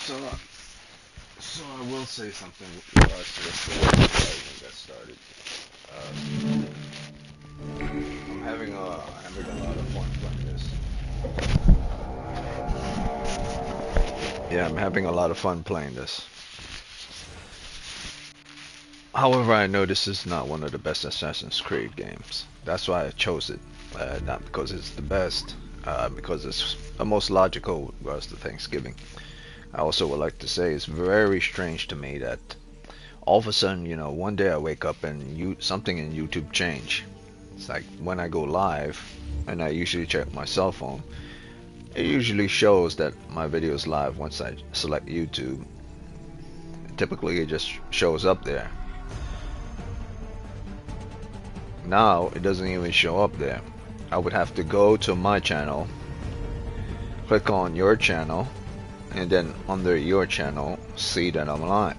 So, so I will say something with regards to this before I even get started. I'm having a lot of fun playing this. Yeah, I'm having a lot of fun playing this. However, I know this is not one of the best Assassin's Creed games. That's why I chose it. Not because it's the best, because it's the most logical with regards to Thanksgiving. I also would like to say it's very strange to me that all of a sudden, one day I wake up and something in YouTube change. It's like when I go live, and I usually check my cell phone, it usually shows that my video is live once I select YouTube. Typically, it just shows up there. Now, it doesn't even show up there. I would have to go to my channel, click on your channel, and then under your channel, see that I'm live.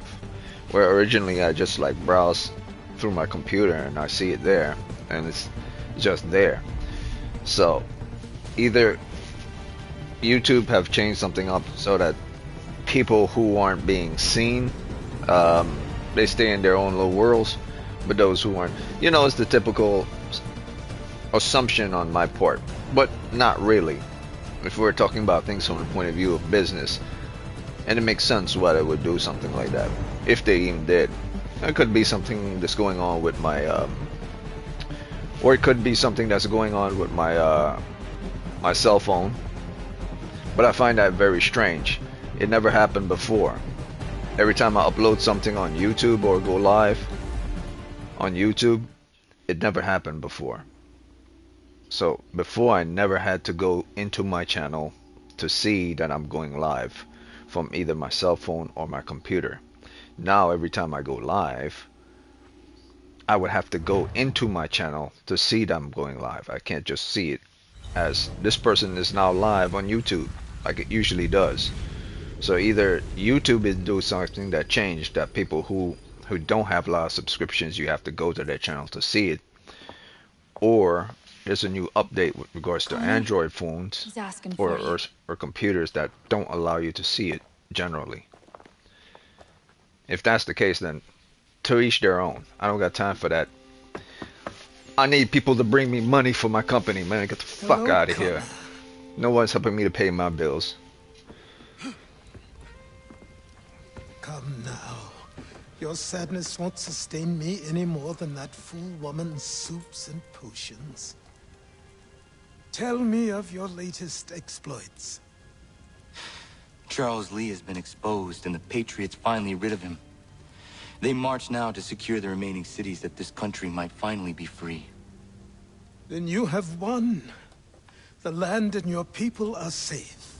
Where originally I just like browse through my computer and I see it there, and it's just there. So either YouTube have changed something up so that people who aren't being seen, they stay in their own little worlds, but those who aren't, it's the typical assumption on my part, but not really. If we're talking about things from the point of view of business, and it makes sense why they would do something like that, if they even did. It could be something that's going on with my, or it could be something that's going on with my cell phone. But I find that very strange. It never happened before. Every time I upload something on YouTube or go live on YouTube, it never happened before. So before, I never had to go into my channel to see that I'm going live from either my cell phone or my computer. Now every time I go live, I would have to go into my channel to see that I'm going live. I can't just see it as this person is now live on YouTube like it usually does. So either YouTube is doing something that changed, that people who don't have a lot of subscriptions, you have to go to their channel to see it, or there's a new update with regards to Connor? Android phones He's asking or, for you. or computers that don't allow you to see it generally. If that's the case, then to each their own. I don't got time for that. I need people to bring me money for my company, man. Get the fuck Hello, out of Connor. here. No one's helping me to pay my bills. Come now. Your sadness won't sustain me any more than that fool woman's soups and potions. Tell me of your latest exploits. Charles Lee has been exposed, and the Patriots finally rid of him. They march now to secure the remaining cities that this country might finally be free. Then you have won. The land and your people are safe.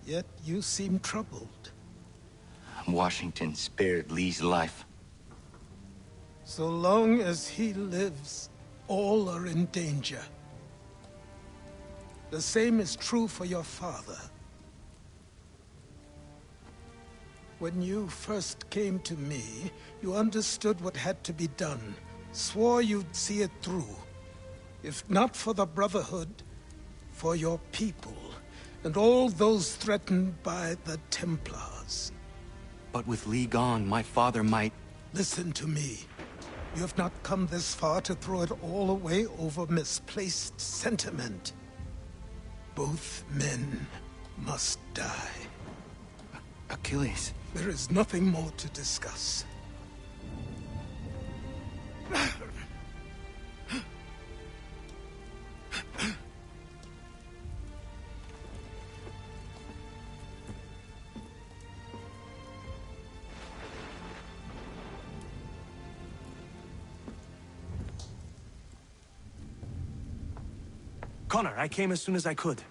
Yet you seem troubled. Washington spared Lee's life. So long as he lives, all are in danger. The same is true for your father. When you first came to me, you understood what had to be done, swore you'd see it through. If not for the Brotherhood, for your people, and all those threatened by the Templars. But with Lee gone, my father might... Listen to me. You have not come this far to throw it all away over misplaced sentiment. Both men must die. Achilles. There is nothing more to discuss. Connor, I came as soon as I could.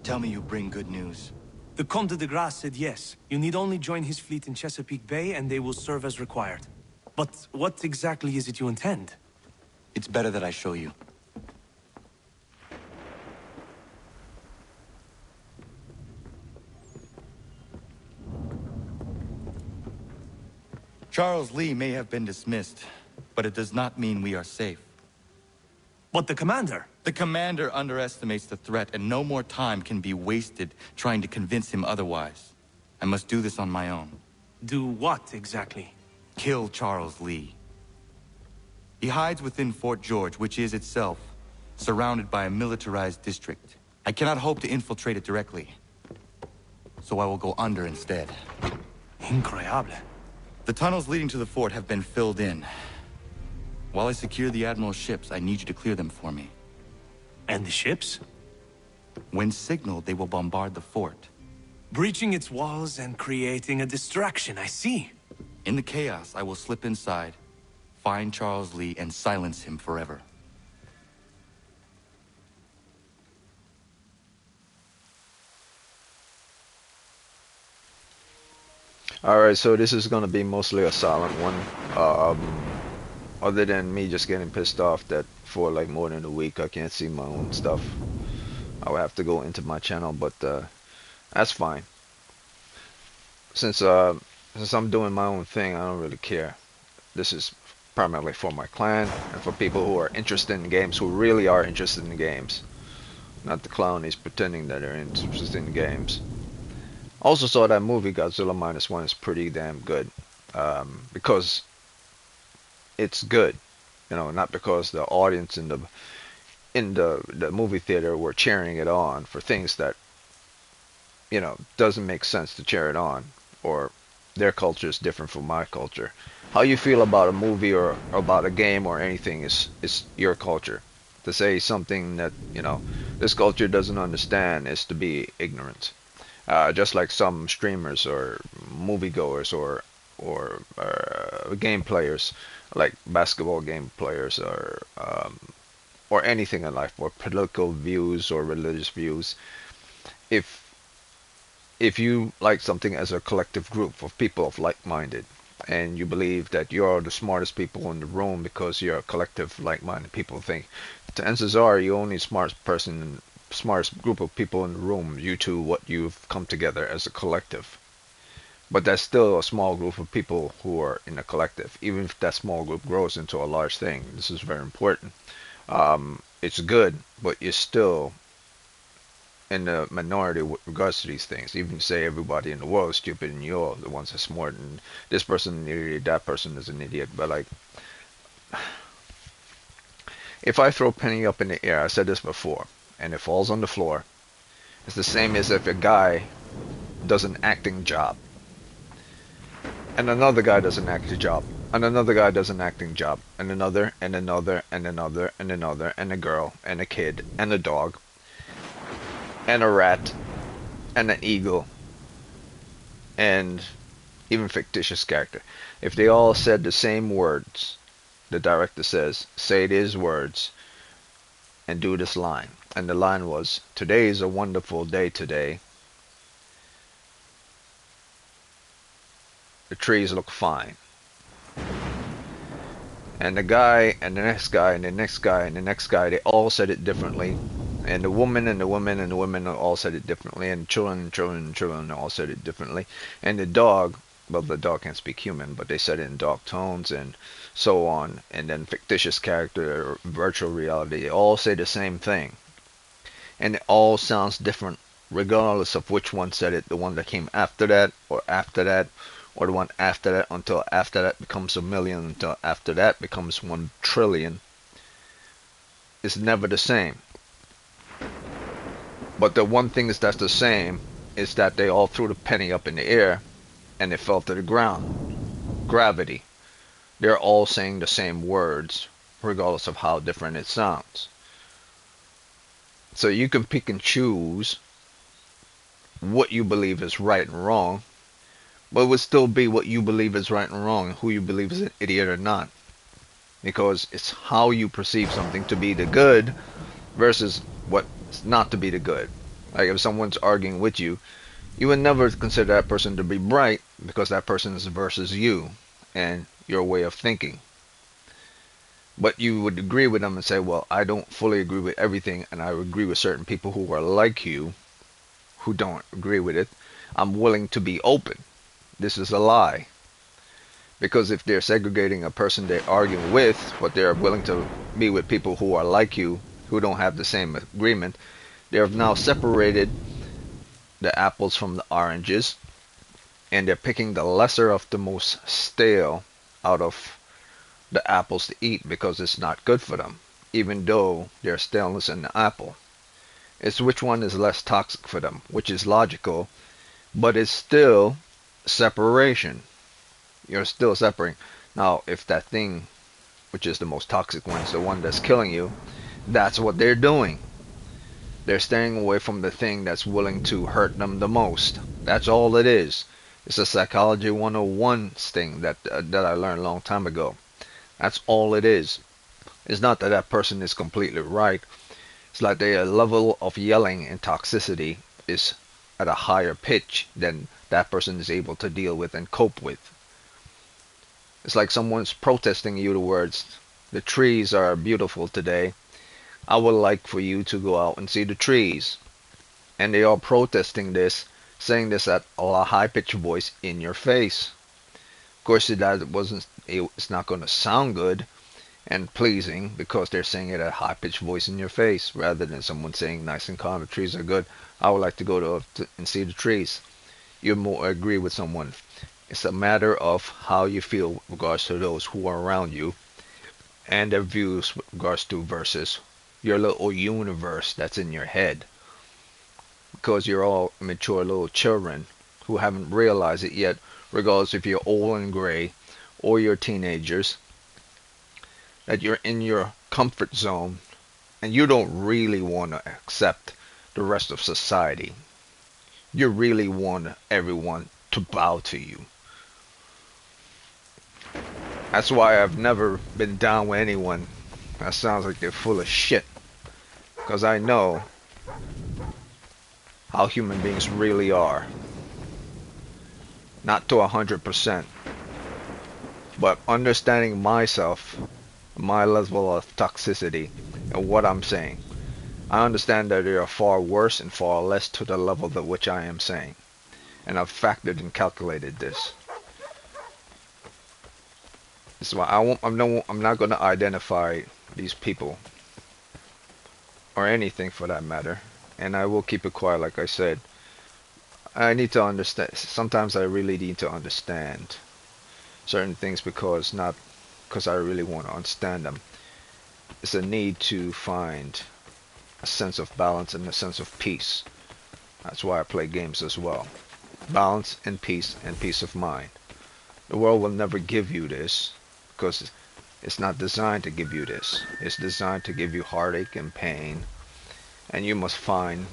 Tell me you bring good news. The Comte de Grasse said yes. You need only join his fleet in Chesapeake Bay and they will serve as required. But what exactly is it you intend? It's better that I show you. Charles Lee may have been dismissed, but it does not mean we are safe. But the commander... The commander underestimates the threat, and no more time can be wasted trying to convince him otherwise. I must do this on my own. Do what, exactly? Kill Charles Lee. He hides within Fort George, which is itself surrounded by a militarized district. I cannot hope to infiltrate it directly, so I will go under instead. Incroyable. The tunnels leading to the fort have been filled in. While I secure the Admiral's ships, I need you to clear them for me. And the ships? When signaled, they will bombard the fort. Breaching its walls and creating a distraction, I see. In the chaos, I will slip inside, find Charles Lee, and silence him forever. Alright, so this is going to be mostly a silent one. Other than me just getting pissed off that for like more than a week I can't see my own stuff. I will have to go into my channel, but that's fine. Since I'm doing my own thing, I don't really care. This is primarily for my clan and for people who are interested in games, who really are interested in games. Not the clownies pretending that they're interested in games. Also saw that movie Godzilla Minus One is pretty damn good, because it's good, you know, not because the audience in the movie theater were cheering it on for things that, you know, doesn't make sense to cheer it on, or their culture is different from my culture. How you feel about a movie or about a game or anything is your culture. To say something that, you know, this culture doesn't understand is to be ignorant. Just like some streamers or moviegoers or game players, like basketball game players or anything in life, or political views or religious views. If you like something as a collective group of people of like-minded, and you believe that you're the smartest people in the room because you're a collective like-minded people, think chances are you're only smartest group of people in the room due to what you've come together as a collective. But that's still a small group of people who are in a collective, even if that small group grows into a large thing. This is very important. It's good, but you're still in the minority with regards to these things. Even say everybody in the world is stupid and you're the ones that's smart, and this person is an idiot, that person is an idiot. But like, if I throw a penny up in the air, I said this before, and it falls on the floor, it's the same as if a guy does an acting job, and another guy does an acting job, and another guy does an acting job, and another, and another, and another, and another, and a girl, and a kid, and a dog, and a rat, and an eagle, and even fictitious character. If they all said the same words, the director says, say these words, and do this line. And the line was, today is a wonderful day today. The trees look fine. And the guy, and the next guy, and the next guy, and the next guy, they all said it differently. And the woman, and the woman, and the women all said it differently. And children, and children, and children all said it differently. And the dog, well, the dog can't speak human, but they said it in dog tones and so on. And then fictitious character, virtual reality, they all say the same thing. And it all sounds different, regardless of which one said it. The one that came after that, or the one after that, until after that becomes a million, until after that becomes 1 trillion. It's never the same. But the one thing that's the same is that they all threw the penny up in the air and it fell to the ground. Gravity. They're all saying the same words, regardless of how different it sounds. So you can pick and choose what you believe is right and wrong, but it would still be what you believe is right and wrong, who you believe is an idiot or not. Because it's how you perceive something to be the good versus what's not to be the good. Like if someone's arguing with you, you would never consider that person to be bright because that person is versus you and your way of thinking. But you would agree with them and say, well, I don't fully agree with everything, and I agree with certain people who are like you, who don't agree with it. I'm willing to be open. This is a lie. Because if they're segregating a person they're arguing with, but they're willing to be with people who are like you, who don't have the same agreement, they have now separated the apples from the oranges, and they're picking the lesser of the most stale out of the apples to eat because it's not good for them, even though there's staleness in the apple. It's which one is less toxic for them, which is logical, but it's still separation. You're still separating. Now, if that thing, which is the most toxic one, is the one that's killing you, that's what they're doing. They're staying away from the thing that's willing to hurt them the most. That's all it is. It's a psychology 101 thing that I learned a long time ago. That's all it is. It's not that that person is completely right. It's like their level of yelling and toxicity is at a higher pitch than that person is able to deal with and cope with. It's like someone's protesting you the words, the trees are beautiful today. I would like for you to go out and see the trees. And they are protesting this, saying this at a high-pitched voice in your face. Of course, it's not going to sound good and pleasing because they're saying it at a high-pitched voice in your face rather than someone saying nice and calm, the trees are good. I would like to go to and see the trees. You more agree with someone. It's a matter of how you feel with regards to those who are around you and their views with regards to versus your little universe that's in your head. Because you're all mature little children who haven't realized it yet, regardless if you're old and gray or you're teenagers, that you're in your comfort zone and you don't really want to accept the rest of society. You really want everyone to bow to you. That's why I've never been down with anyone that sounds like they're full of shit. Because I know how human beings really are. Not to 100%. But understanding myself, my level of toxicity, and what I'm saying. I understand that there are far worse and far less to the level at which I am saying. And I've factored and calculated this. This is why I'm not going to identify these people. Or anything for that matter. And I will keep it quiet like I said. I need to understand. Sometimes I really need to understand certain things because I really want to understand them. It's a need to find a sense of balance and a sense of peace. That's why I play games as well. Balance and peace of mind. The world will never give you this because it's not designed to give you this. It's designed to give you heartache and pain. And you must find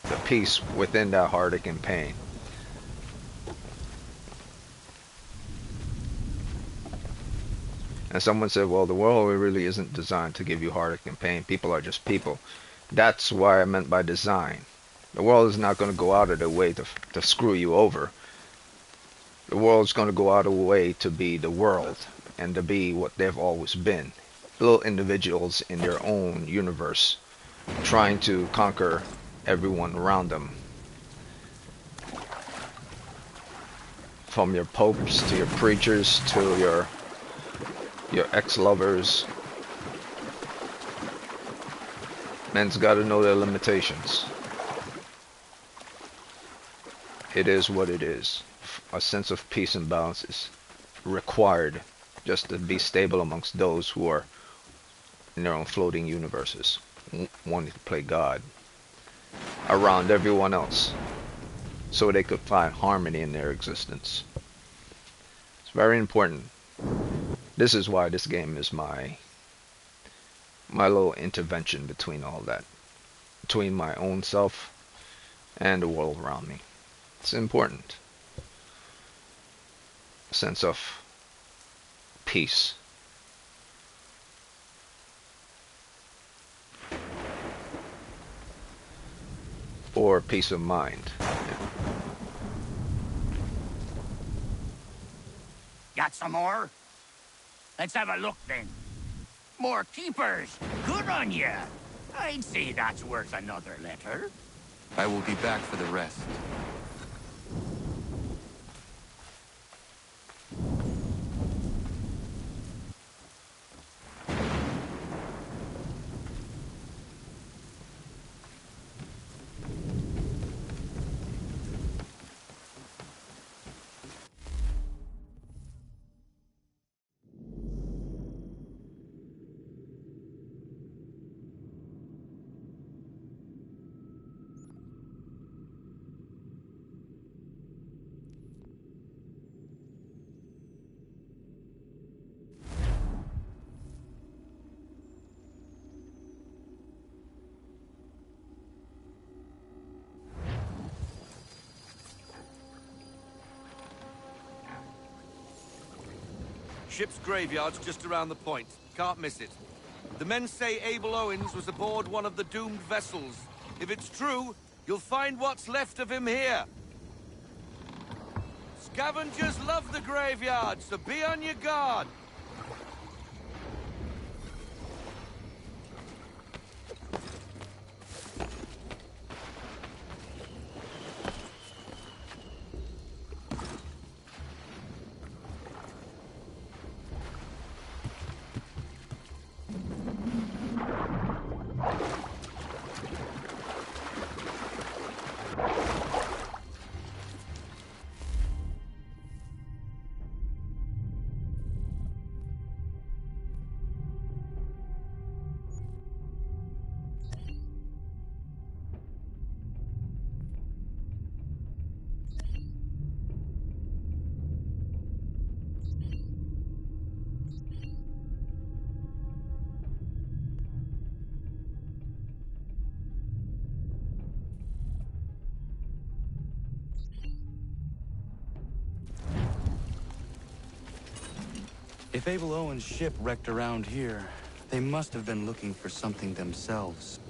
the peace within that heartache and pain. And someone said, well, the world really isn't designed to give you heartache and pain. People are just people. That's why I meant by design. The world is not going to go out of their way to screw you over. The world is going to go out of the way to be the world and to be what they've always been. Little individuals in their own universe trying to conquer everyone around them. From your popes to your preachers to your ex-lovers. Men's got to know their limitations. It is what it is. A sense of peace and balance is required just to be stable amongst those who are in their own floating universes, wanting to play God around everyone else so they could find harmony in their existence. It's very important. This is why this game is my little intervention between all that, between my own self and the world around me. It's important. A sense of peace. Or peace of mind. Got some more? Let's have a look then. More keepers. Good on ya. I'd say that's worth another letter. I will be back for the rest. ship's graveyard's just around the point. Can't miss it. The men say Abel Owens was aboard one of the doomed vessels. If it's true, you'll find what's left of him here. Scavengers love the graveyard, so be on your guard. If Abel Owens' ship wrecked around here, they must have been looking for something themselves.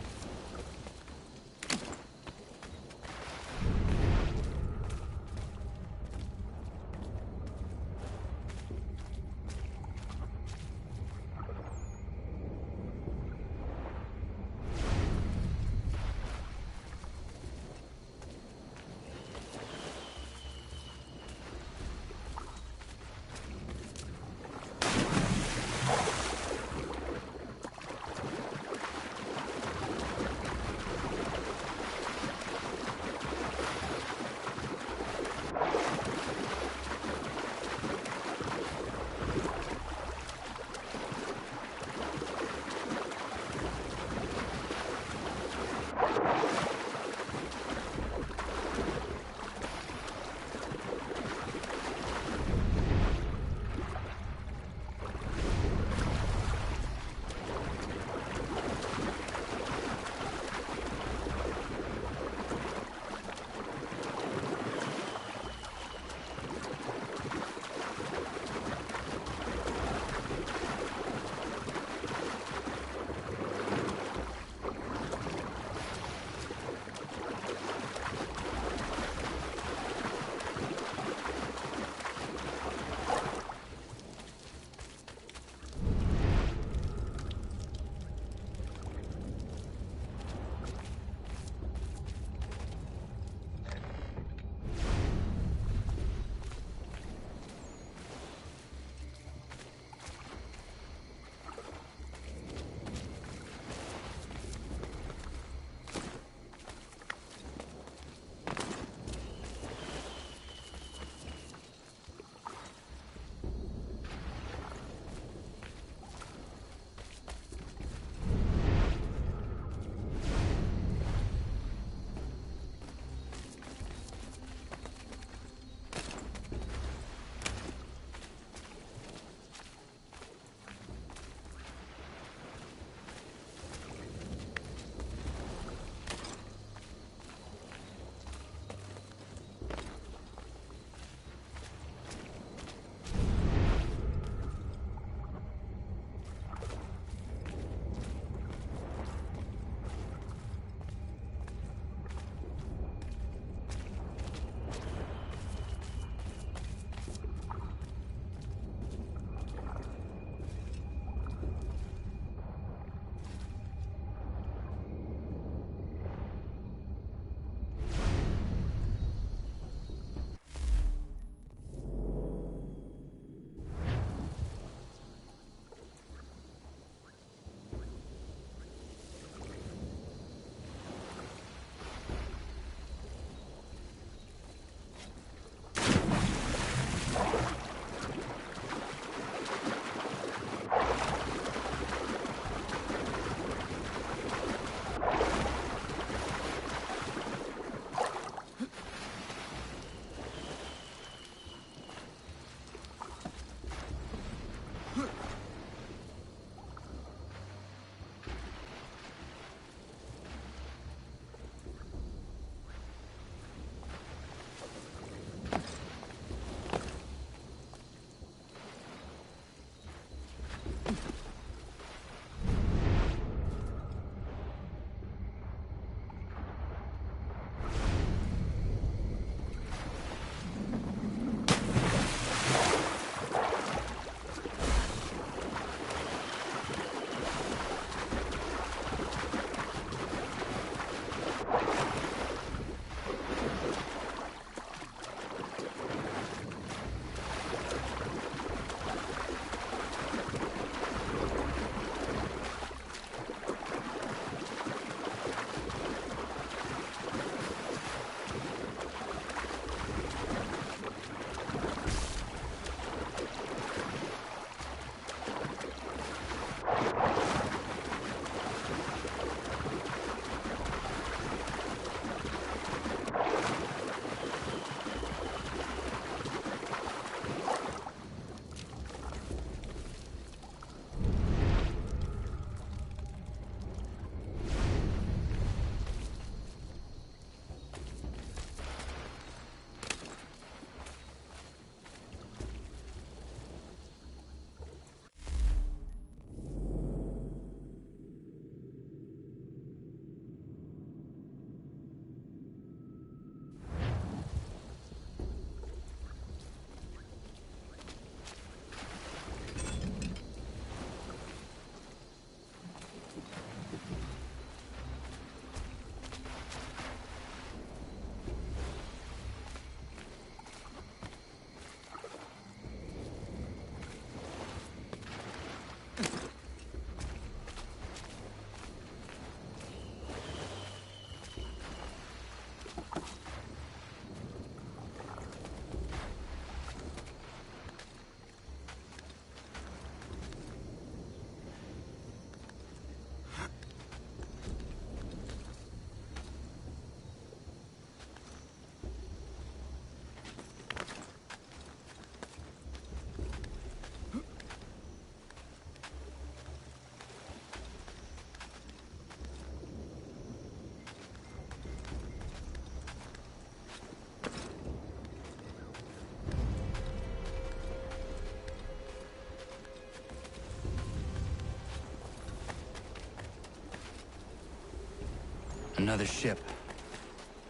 Another ship.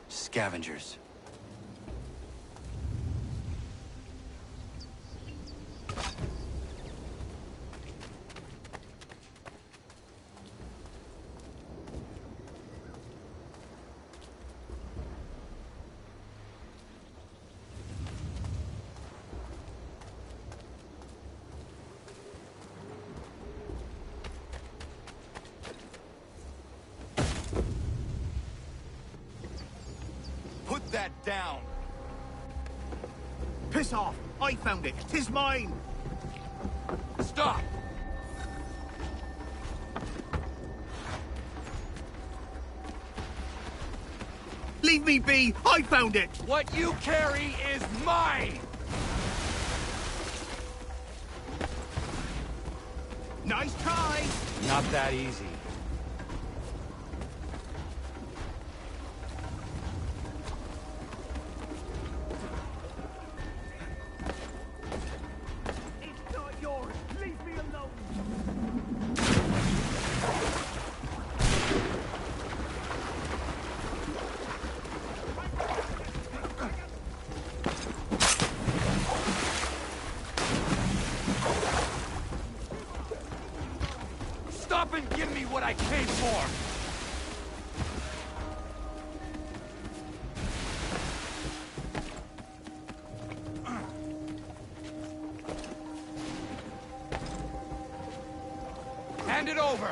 Scavengers. Put that down! Piss off! I found it! 'Tis mine! Stop! Leave me be! I found it! What you carry is mine! Nice try! Not that easy. It's not yours! Leave me alone! Stop and give me what I came for! Hand it over!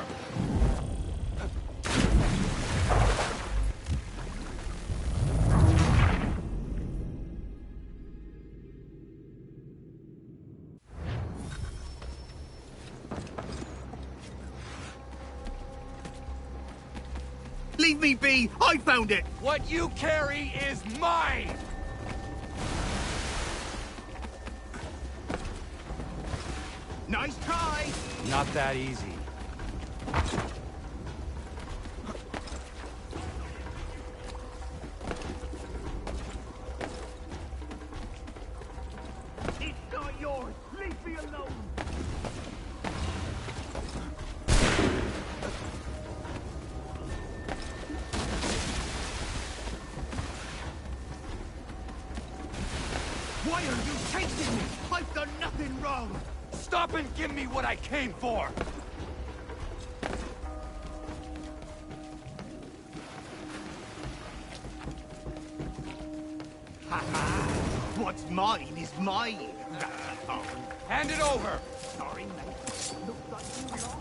Leave me be! I found it! What you carry is mine! Nice try! Not that easy. It's not yours! Leave me alone! Why are you chasing me? I've done nothing wrong! Stop and give me what I came for! Ha ha! What's mine is mine! Oh, Hand it over! sorry, mate. Looks like you lost.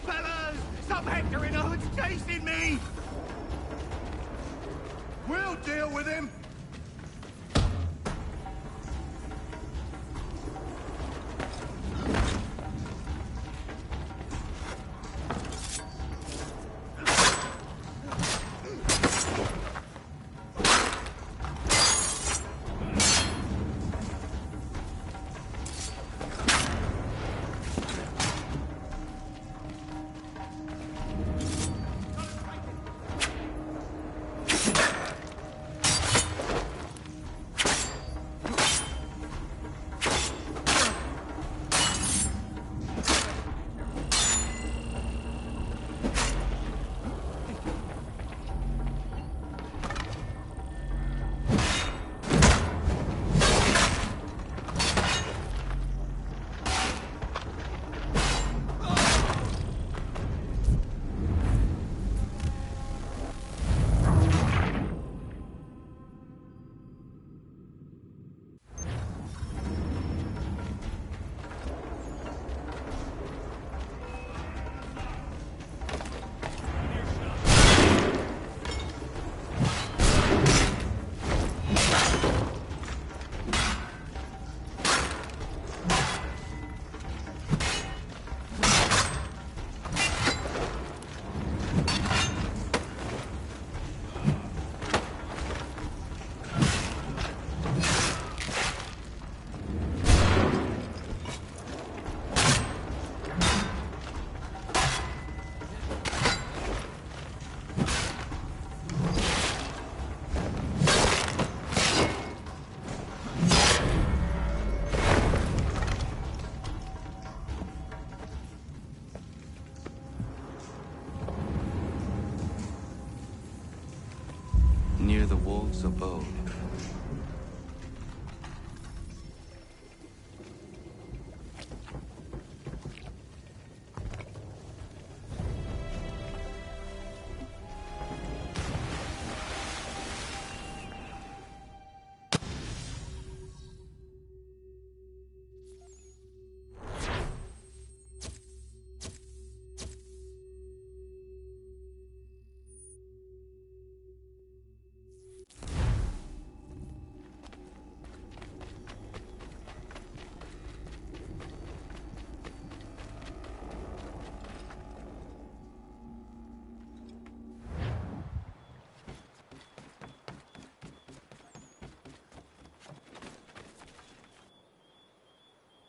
Fellas! Stop hectoring! A hood's chasing me! We'll deal with him! Admiral's abode.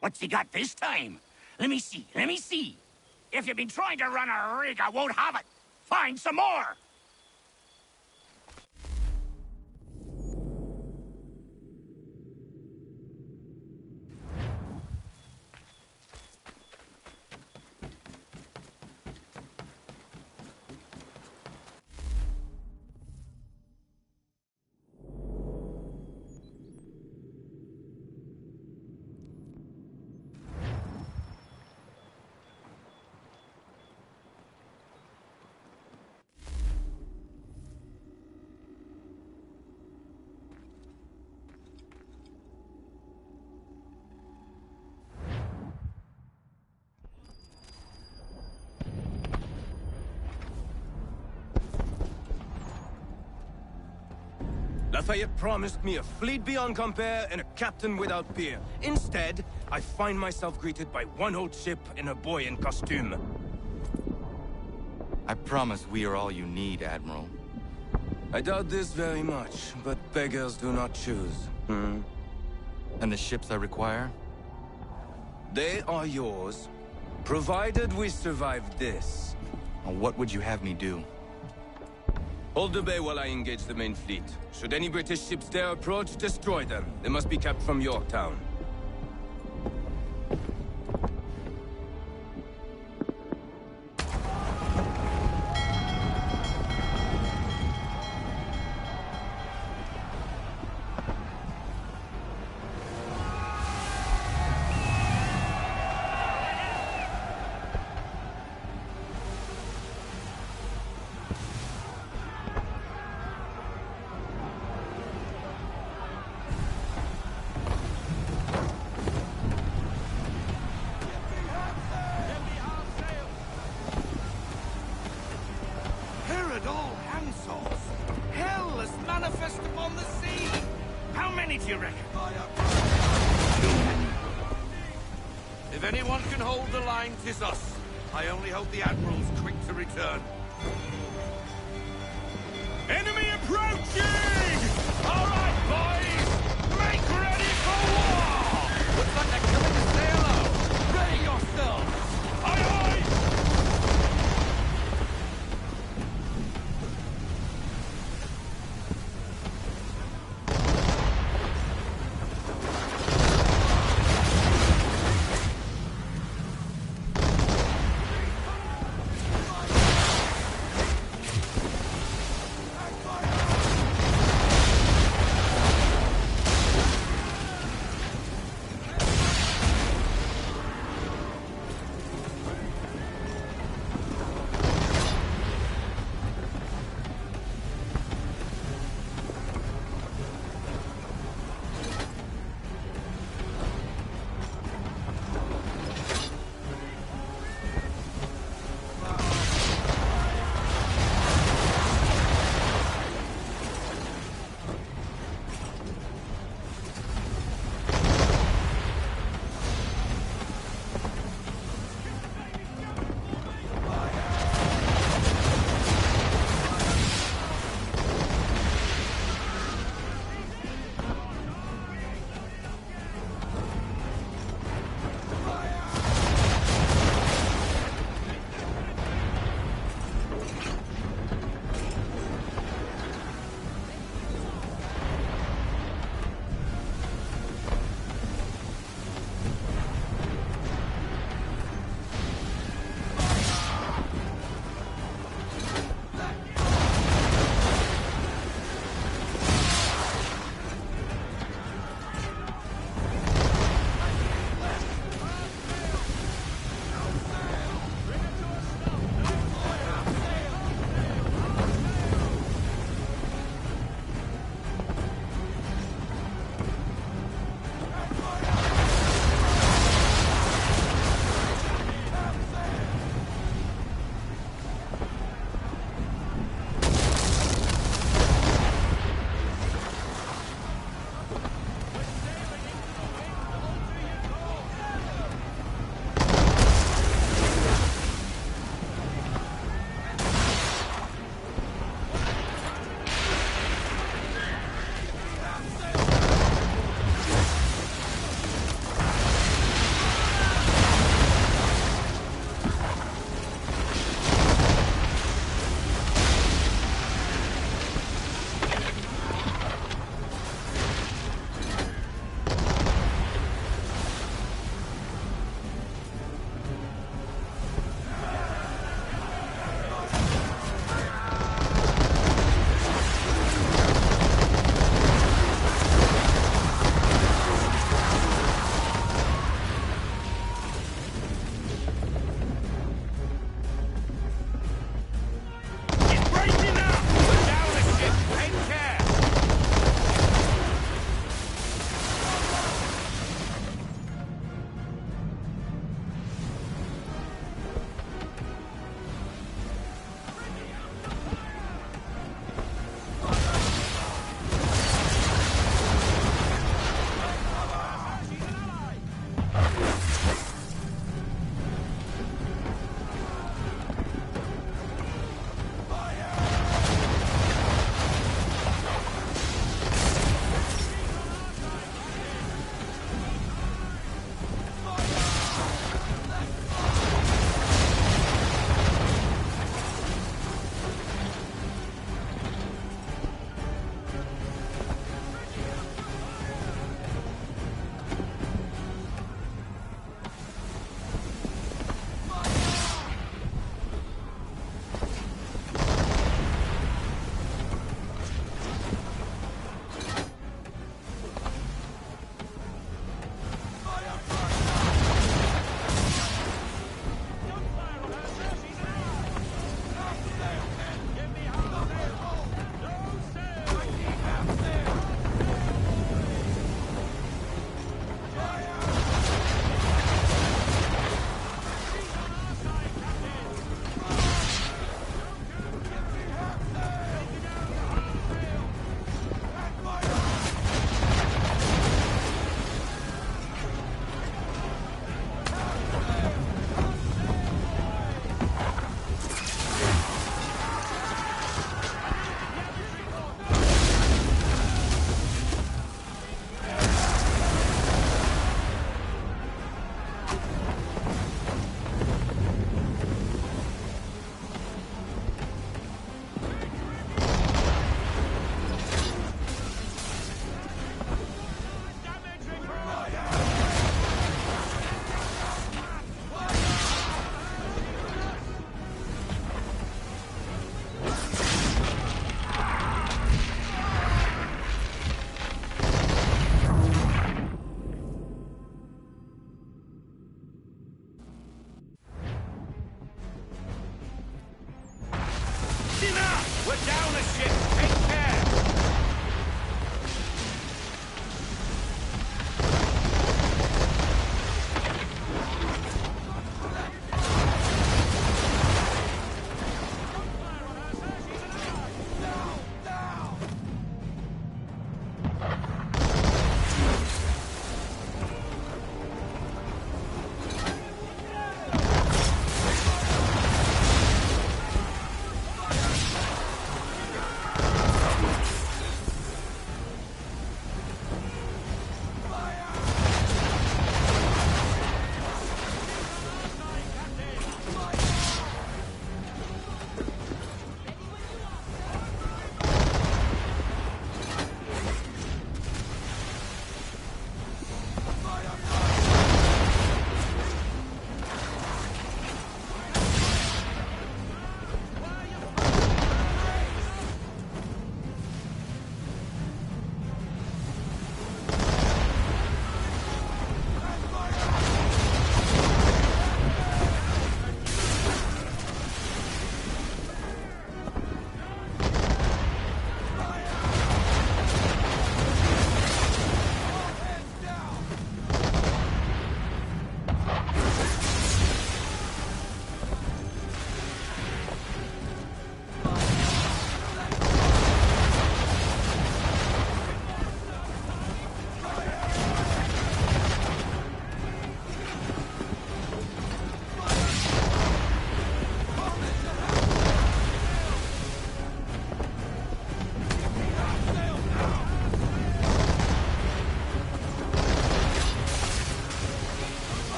What's he got this time? Let me see, let me see. If you've been trying to run a rig, I won't have it. Find some more. Lafayette promised me a fleet beyond compare and a captain without peer. Instead, I find myself greeted by one old ship and a boy in costume. I promise we are all you need, Admiral. I doubt this very much, but beggars do not choose. And the ships I require? They are yours, provided we survive this. What would you have me do? Hold the bay while I engage the main fleet. Should any British ships dare approach, destroy them. They must be kept from Yorktown. If anyone can hold the line, 'tis us. I only hope the Admiral's quick to return. Enemy approaching! All right, boys! Make ready for war! Looks like they're coming to say hello. Ready yourselves! Aye, aye!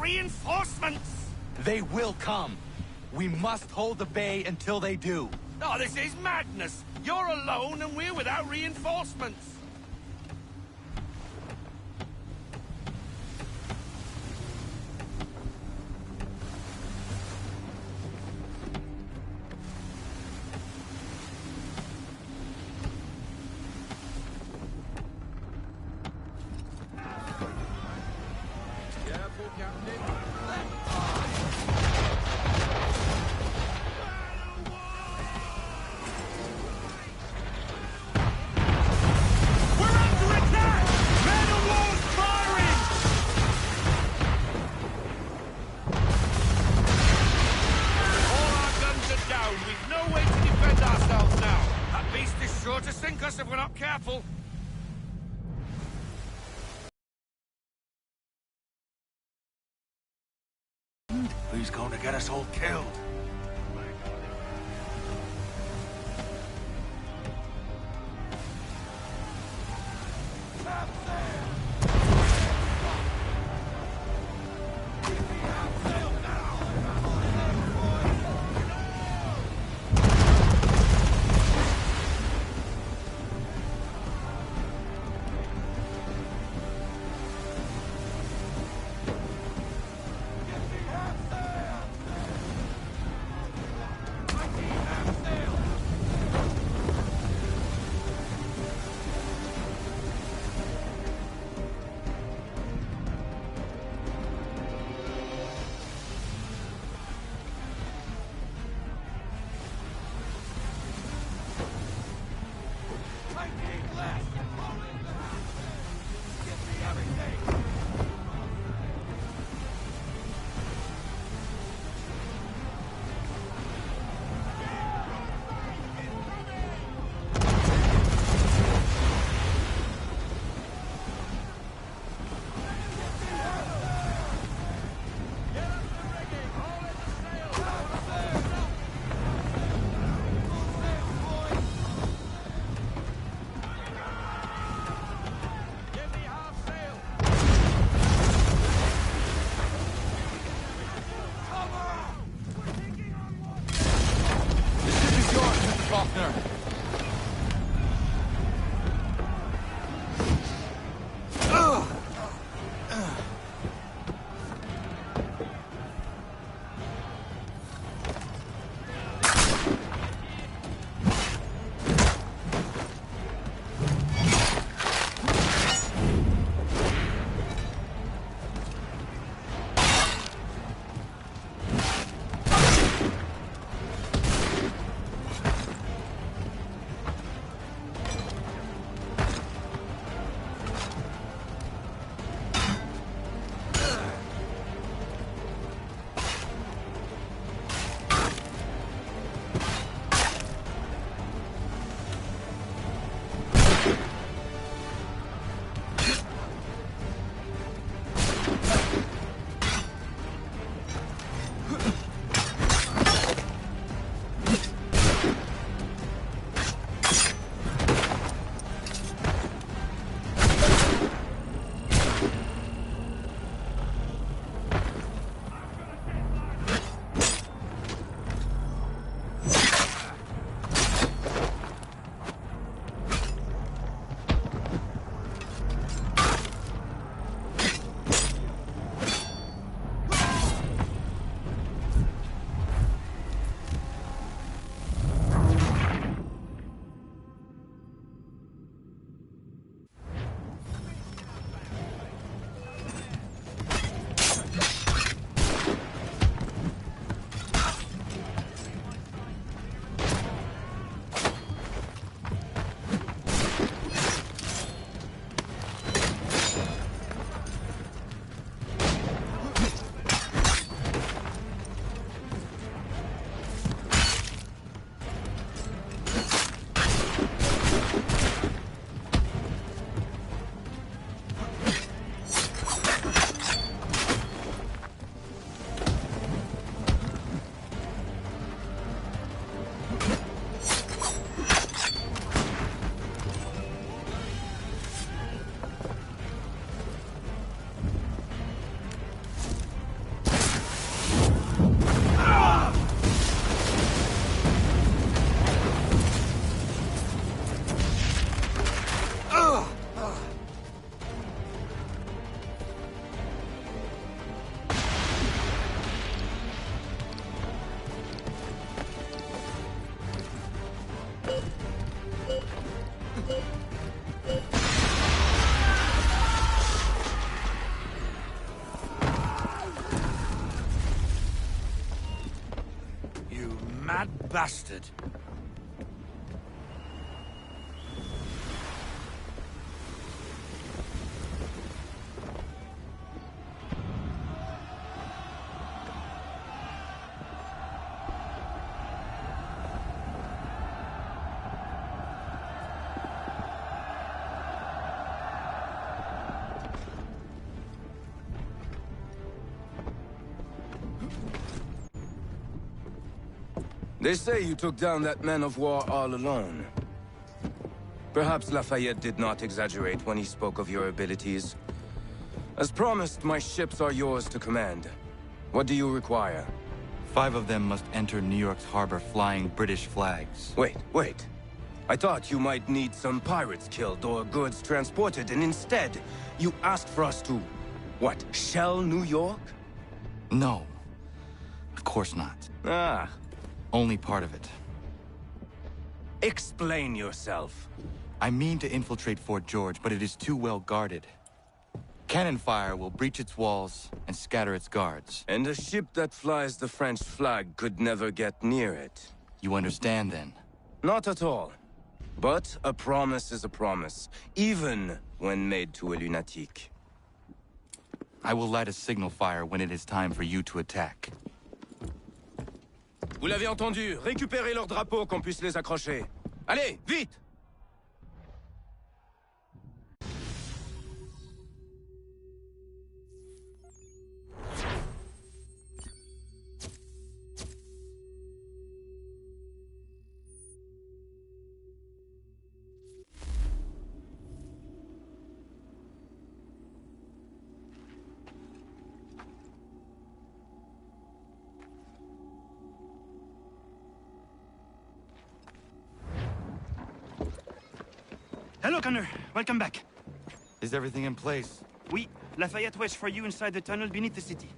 reinforcements! They will come. We must hold the bay until they do. Oh, this is madness! You're alone and we're without reinforcements! Careful, Captain. We're under attack! Man of war's firing! All our guns are down. We've no way to defend ourselves now. That beast is sure to sink us if we're not careful. He's going to get us all killed. mad bastard. They say you took down that man of war all alone. Perhaps Lafayette did not exaggerate when he spoke of your abilities. As promised, my ships are yours to command. What do you require? 5 of them must enter New York's harbor flying British flags. Wait. I thought you might need some pirates killed or goods transported, and instead, you asked for us to, what, shell New York? No. Of course not. Ah. Only part of it. Explain yourself. I mean to infiltrate Fort George, but it is too well guarded. Cannon fire will breach its walls and scatter its guards. And a ship that flies the French flag could never get near it. You understand, then? Not at all. But a promise is a promise, even when made to a lunatic. I will light a signal fire when it is time for you to attack. Vous l'avez entendu, récupérez leurs drapeaux qu'on puisse les accrocher. Allez, vite! Hello, Connor. Welcome back. Is everything in place? Oui, Lafayette waits for you inside the tunnel beneath the city.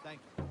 Thank you.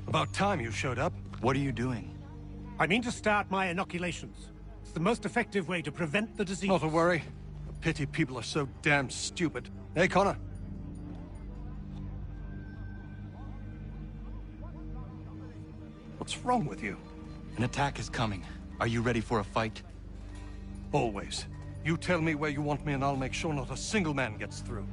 About time you showed up. What are you doing? I mean to start my inoculations. It's the most effective way to prevent the disease. Not to worry. Pity people are so damn stupid. Hey, Connor. What's wrong with you? An attack is coming. Are you ready for a fight? Always. You tell me where you want me and I'll make sure not a single man gets through.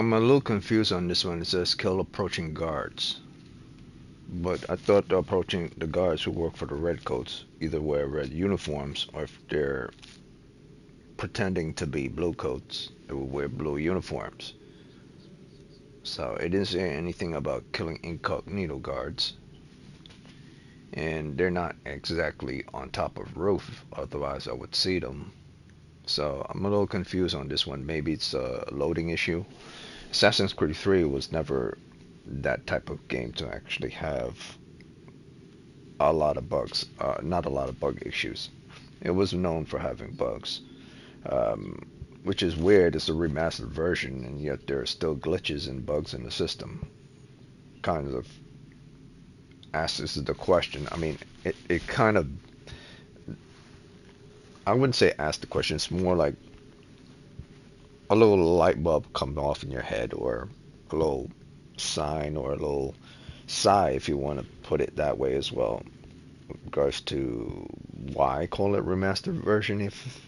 I'm a little confused on this one. It says kill approaching guards. But I thought the approaching the guards who work for the redcoats either wear red uniforms, or if they're pretending to be blue coats, they will wear blue uniforms. So it didn't say anything about killing incognito guards. And they're not exactly on top of roof, otherwise I would see them. So I'm a little confused on this one. Maybe it's a loading issue. Assassin's Creed 3 was never that type of game to actually have a lot of bugs. Not a lot of bug issues. It was known for having bugs. Which is weird. It's a remastered version, and yet there are still glitches and bugs in the system. Kind of asks the question. I mean, it kind of, I wouldn't say ask the question. It's more like a little light bulb come off in your head, or a little sign, or a little sigh, if you want to put it that way as well, with regards to why call it remastered version if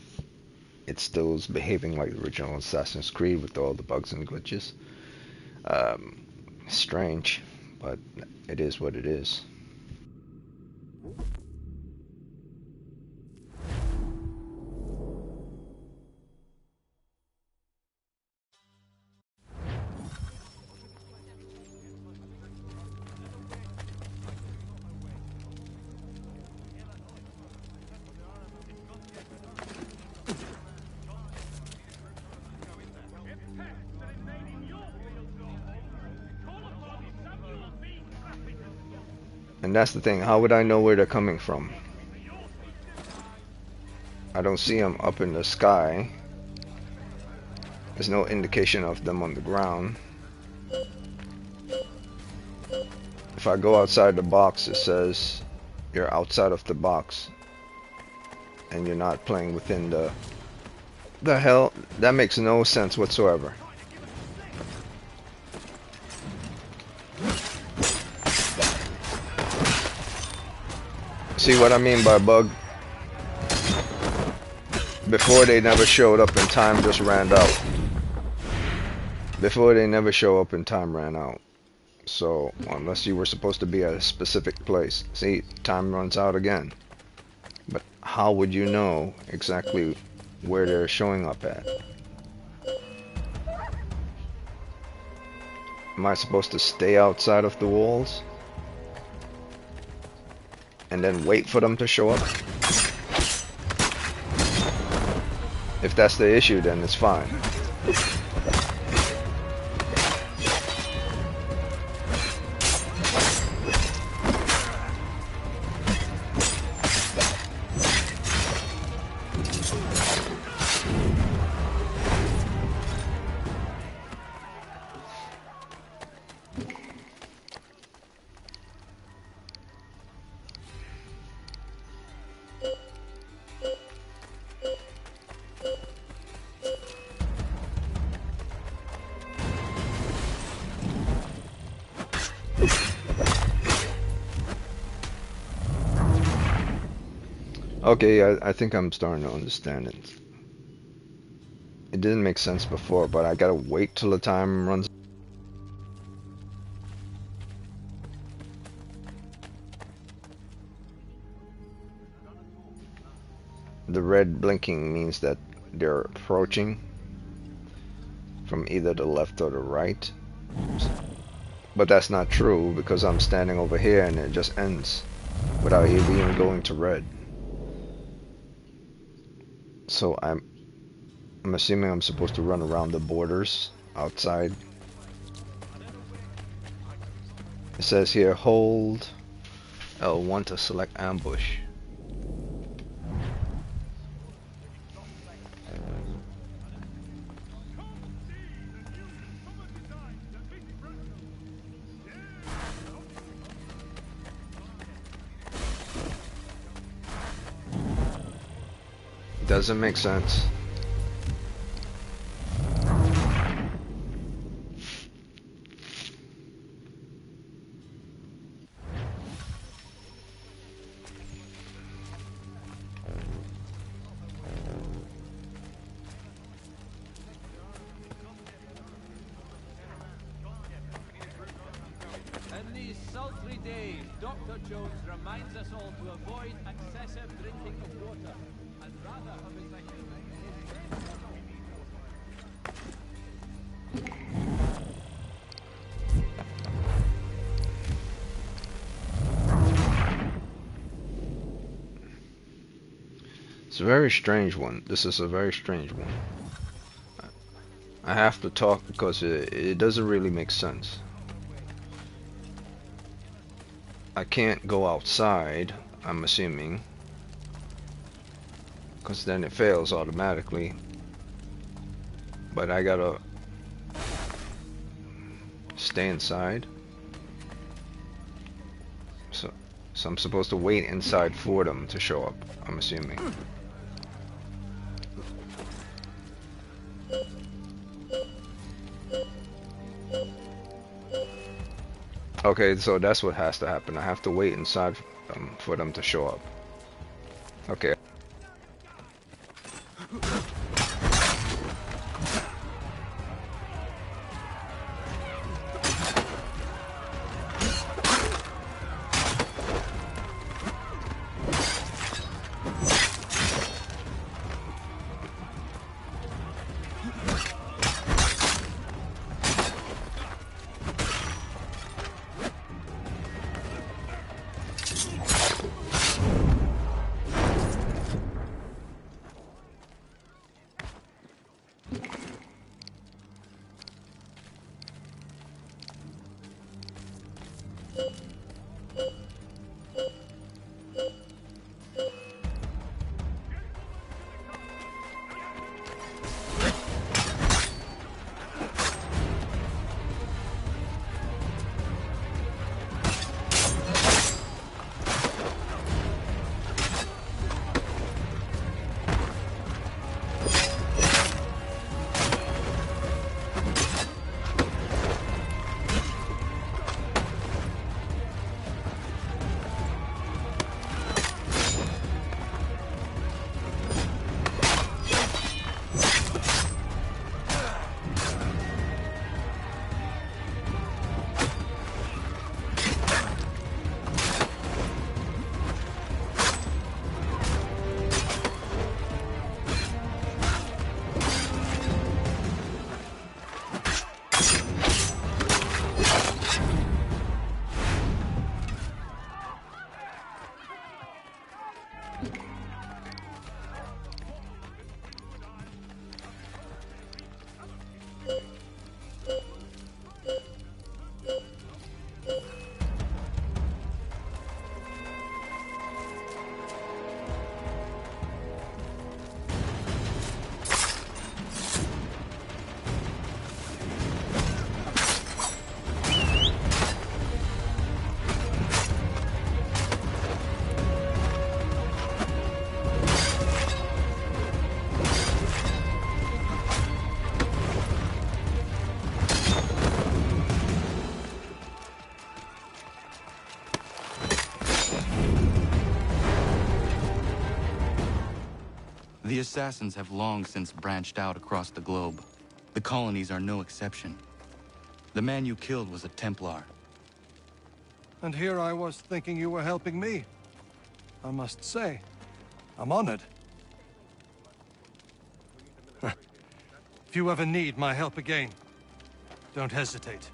it still is behaving like the original Assassin's Creed with all the bugs and glitches. Strange, but it is what it is. And that's the thing, how would I know where they're coming from? I don't see them up in the sky. There's no indication of them on the ground. If I go outside the box, it says you're outside of the box and you're not playing within the hell? That makes no sense whatsoever. See what I mean by bug? Before they never showed up and time just ran out. Before they never show up and time ran out. So, unless you were supposed to be at a specific place. See, time runs out again. But how would you know exactly where they're showing up at? Am I supposed to stay outside of the walls? And then wait for them to show up? If that's the issue, then it's fine. Okay, I think I'm starting to understand it. It didn't make sense before, but I gotta wait till the time runs. The red blinking means that they're approaching from either the left or the right. But that's not true, because I'm standing over here and it just ends without even going to red. So I'm assuming I'm supposed to run around the borders outside. It says here, hold L1 to select ambush. Doesn't make sense. sultry days, Dr. Jones reminds us all to avoid excessive drinking of water, and rather of his It's a very strange one. This is a very strange one. I have to talk because it doesn't really make sense. I can't go outside, I'm assuming, because then it fails automatically. But I gotta stay inside. So I'm supposed to wait inside for them to show up, I'm assuming. Okay, so that's what has to happen. I have to wait inside for them to show up. Okay. The assassins have long since branched out across the globe. The colonies are no exception. The man you killed was a Templar. And here I was thinking you were helping me. I must say, I'm honored. If you ever need my help again, don't hesitate.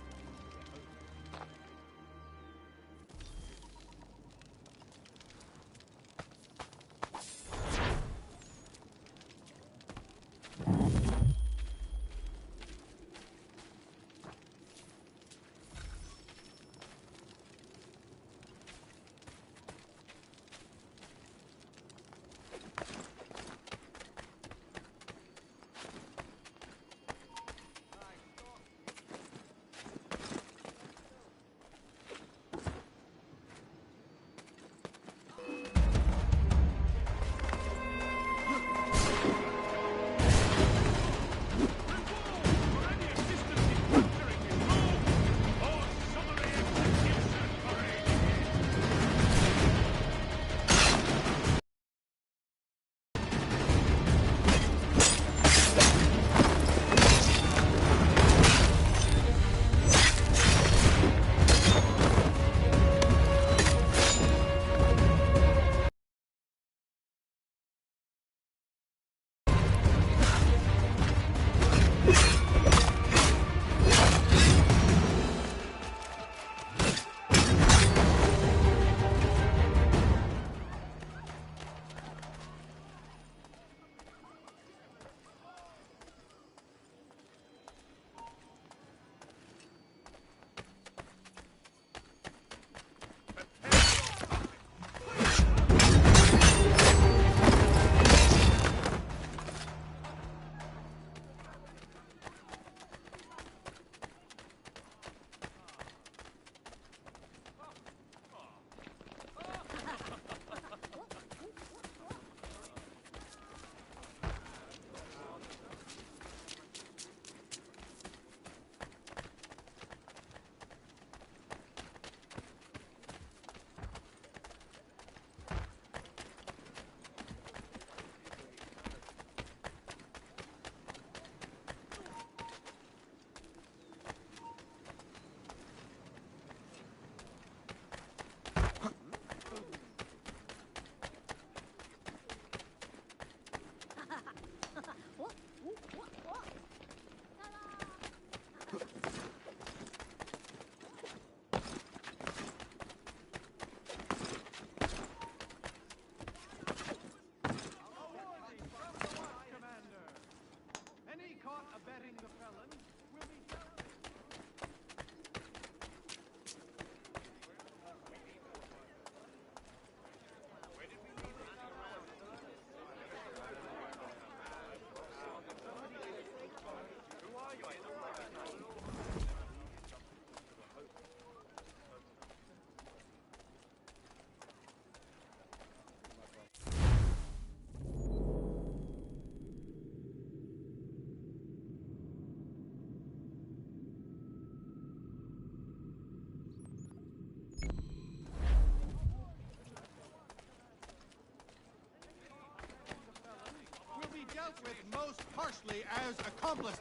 harshly as accomplice.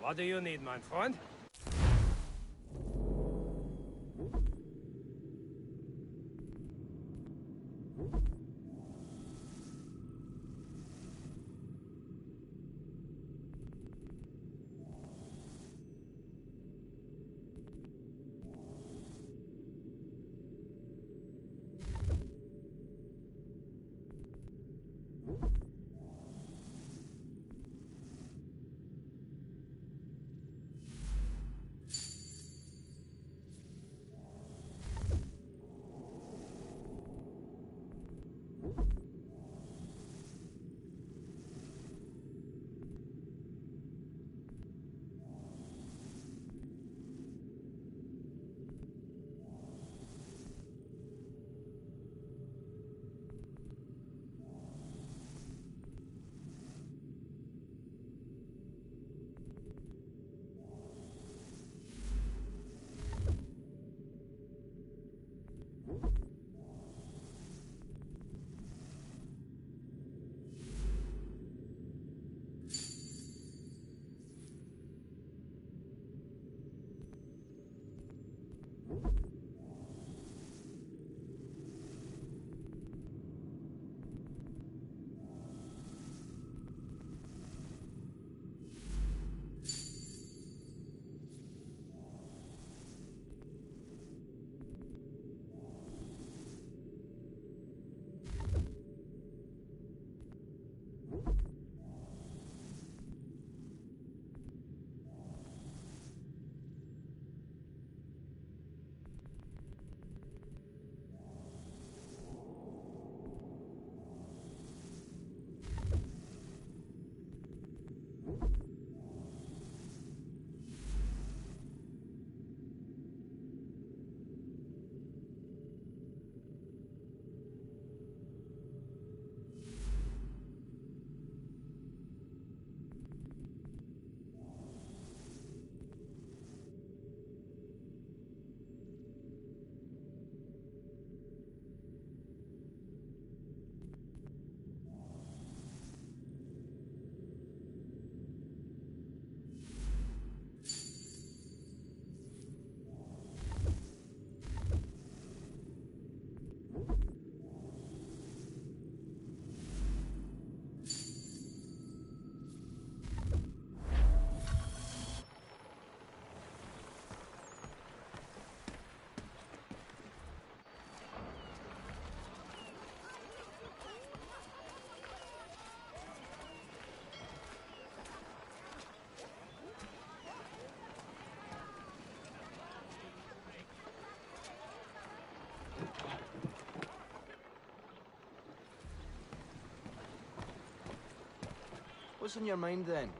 What do you need, my friend? What's on your mind then?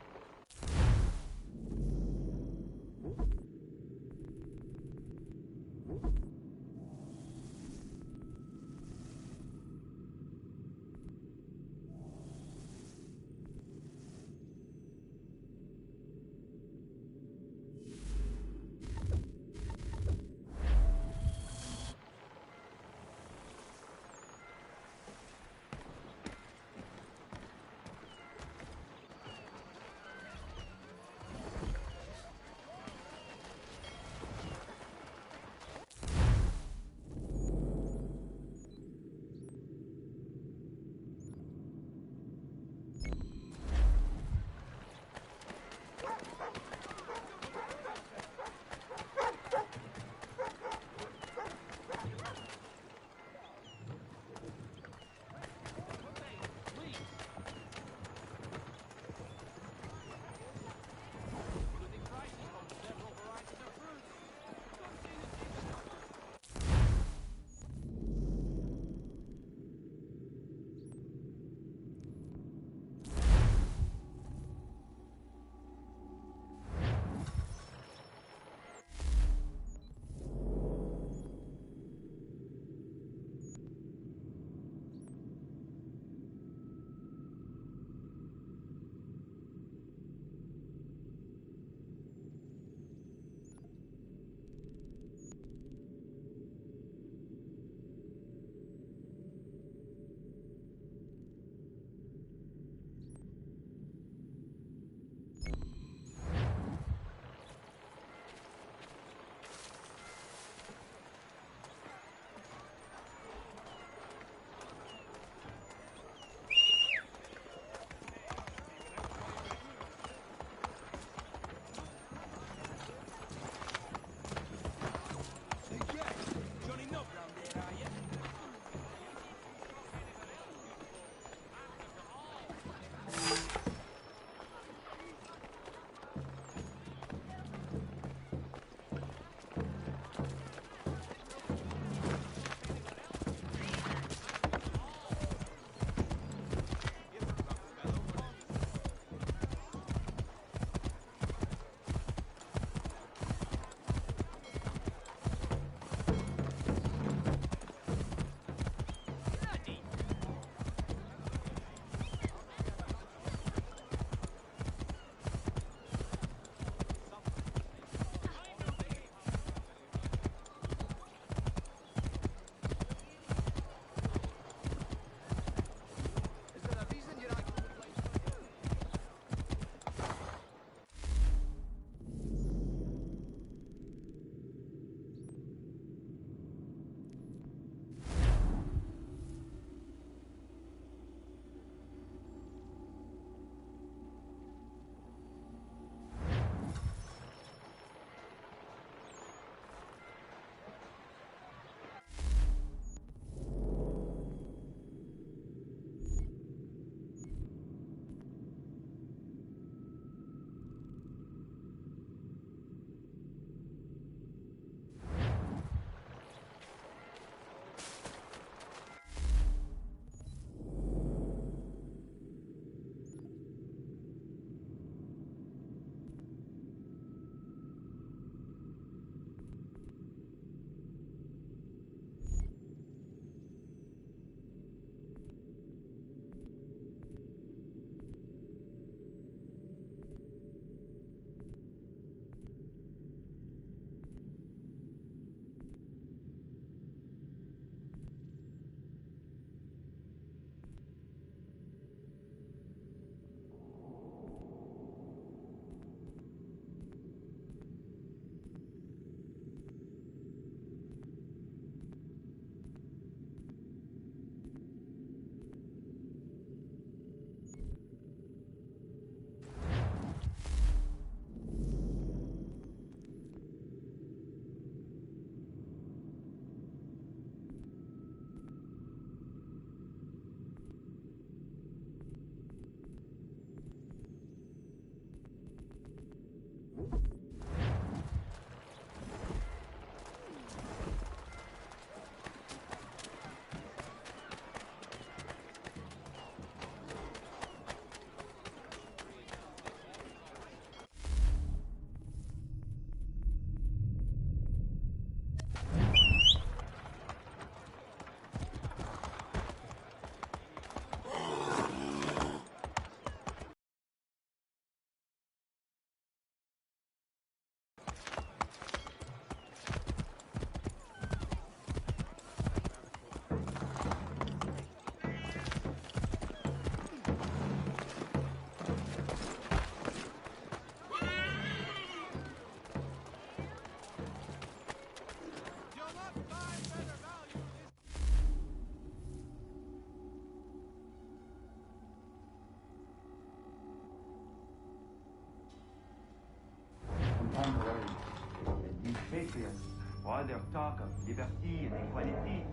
Europeans, all their talk of liberty and equality,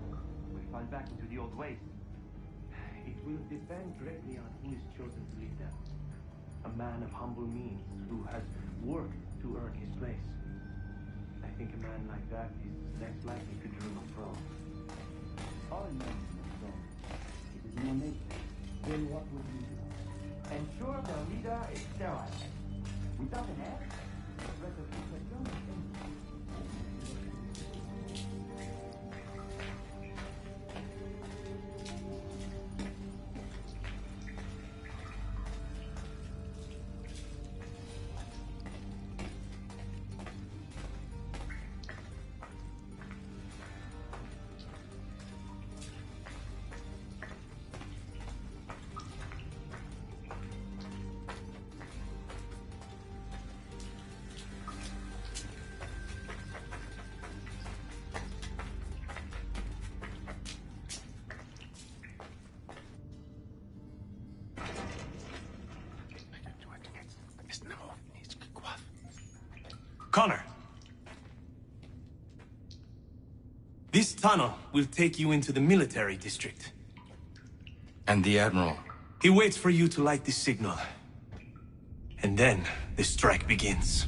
will fall back into the old ways. It will depend greatly on who is chosen to lead them. A man of humble means who has worked to earn his place. I think a man like that is less likely to dream a throne. All men need a throne. It is no nature. Then what would we do? Ensure their leader is sterile. Without an heir, the threat of succession is endless. Connor. This tunnel will take you into the military district. And the Admiral? He waits for you to light the signal. And then the strike begins.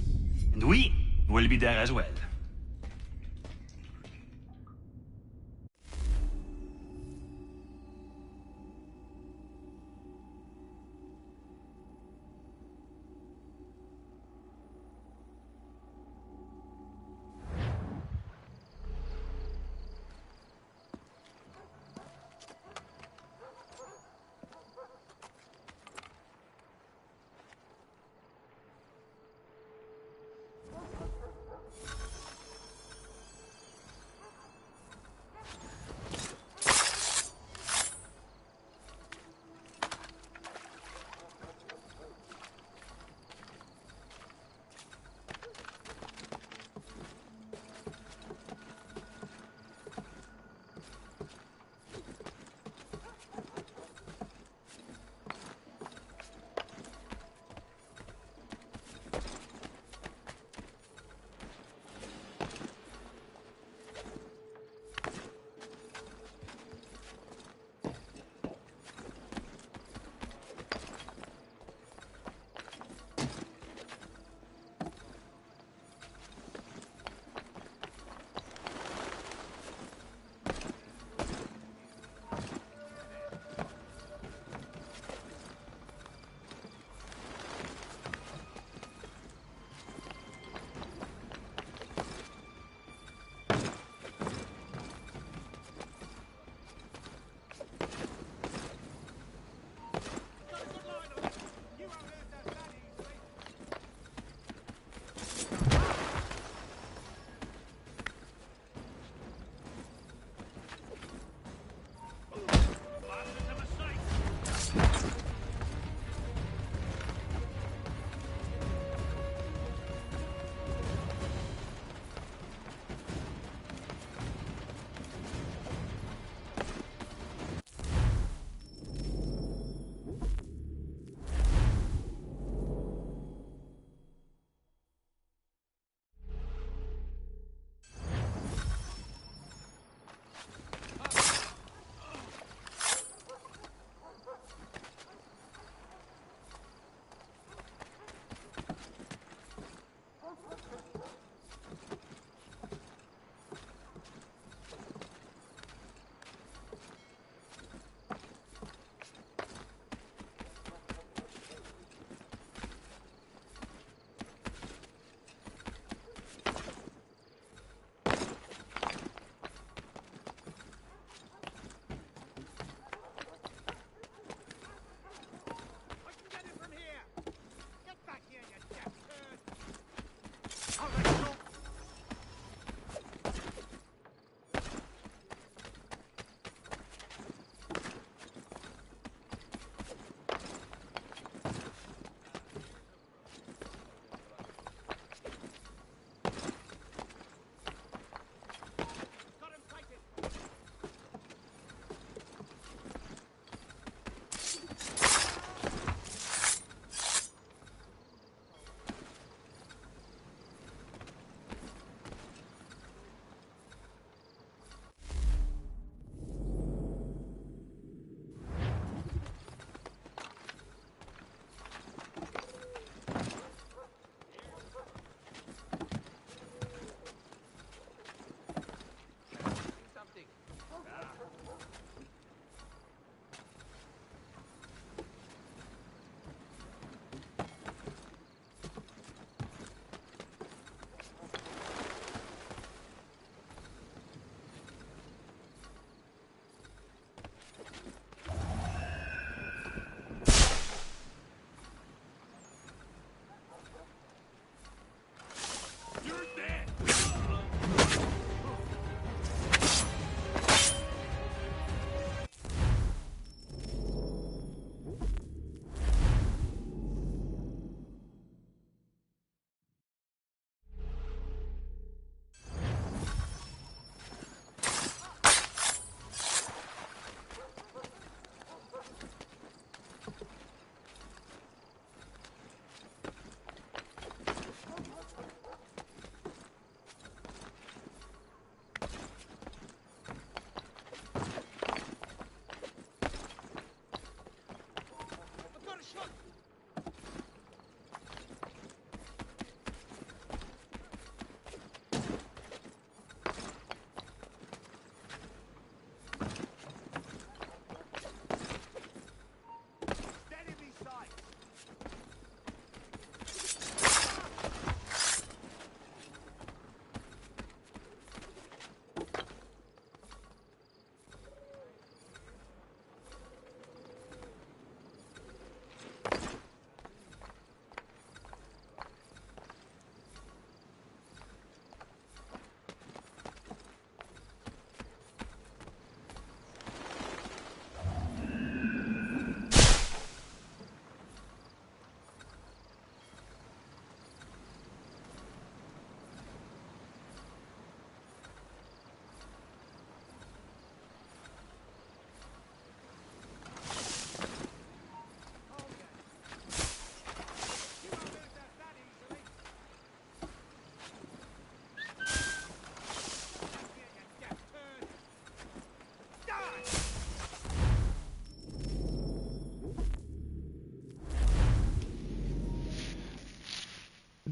And we will be there as well.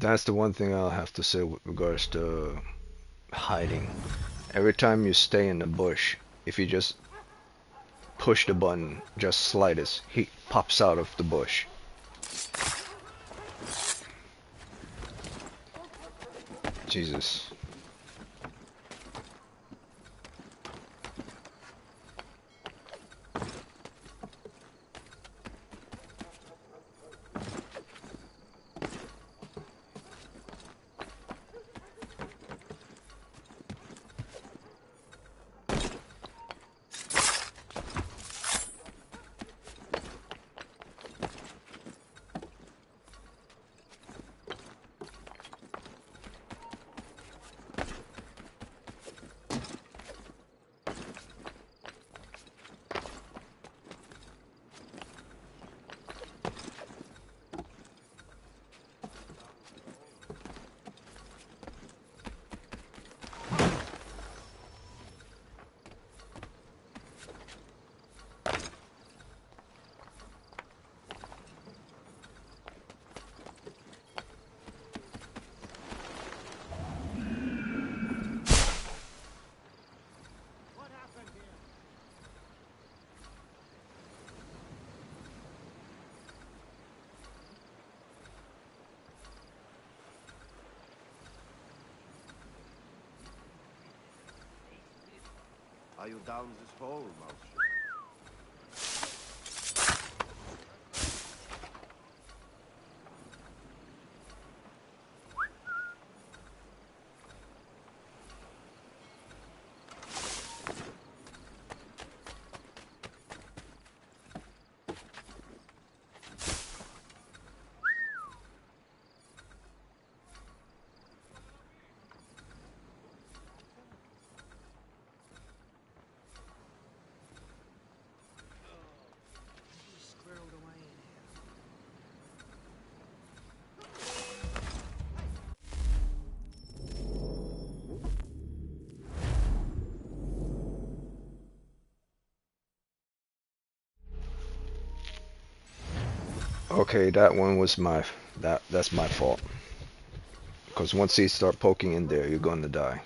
That's the one thing I'll have to say with regards to hiding. Every time you stay in the bush, if you just push the button just slightest, he pops out of the bush. Jesus. Are you down this hole, Mouse? Okay, that one was that's my fault. Because once he start poking in there, you're gonna die.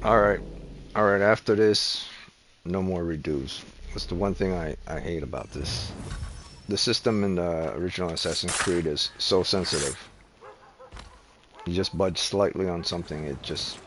Alright. Alright, after this, no more redos. That's the one thing I hate about this. The system in the original Assassin's Creed is so sensitive. You just budge slightly on something, it just...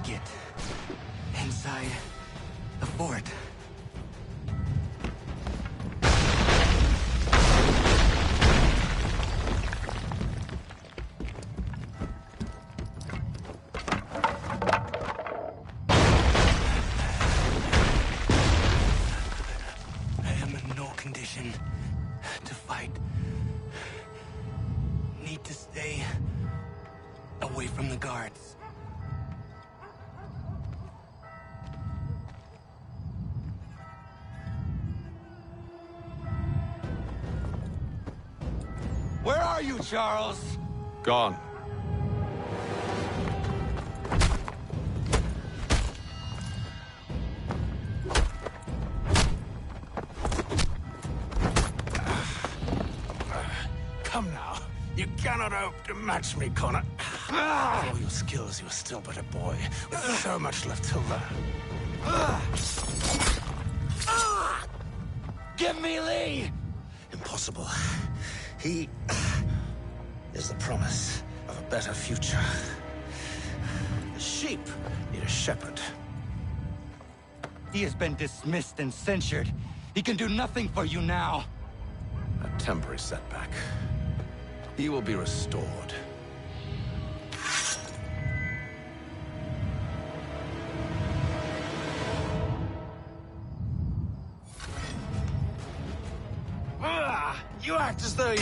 get inside the fort. I am in no condition to fight. Need to stay away from the guards. Where are you, Charles? Gone. Come now. You cannot hope to match me, Connor. With all your skills, you're still but a boy, with so much left to learn. Give me Lee! Impossible. He is the promise of a better future. The sheep need a shepherd. He has been dismissed and censured. He can do nothing for you now. A temporary setback. He will be restored. You act as though you...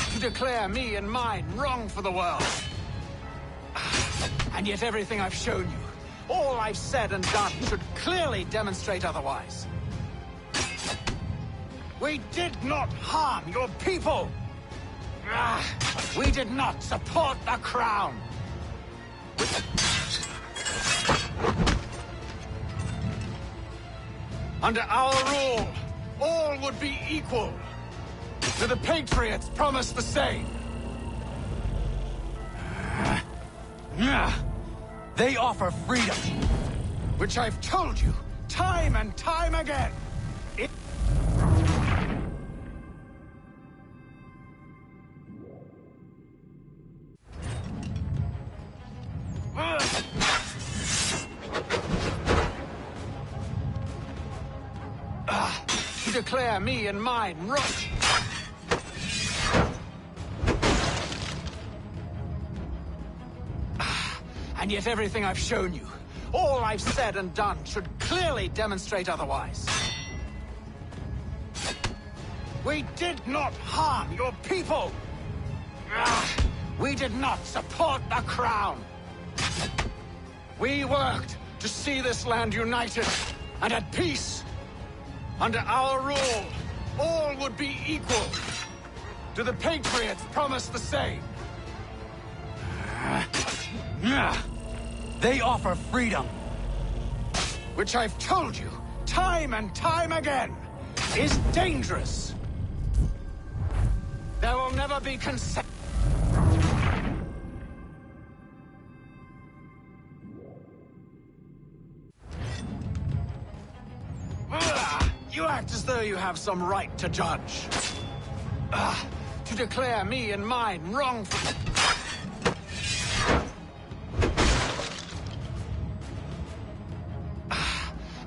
To declare me and mine wrong for the world. And yet everything I've shown you, all I've said and done should clearly demonstrate otherwise. We did not harm your people. We did not support the crown. Under our rule, all would be equal. To the Patriots promised the same. They offer freedom. Which I've told you, time and time again. To declare me and mine wrong. And yet everything I've shown you, all I've said and done should clearly demonstrate otherwise. We did not harm your people. We did not support the crown. We worked to see this land united and at peace. Under our rule, all would be equal. To the Patriots promised the same. They offer freedom. Which I've told you, time and time again, is dangerous. There will never be consent. You act as though you have some right to judge. To declare me and mine wrong for...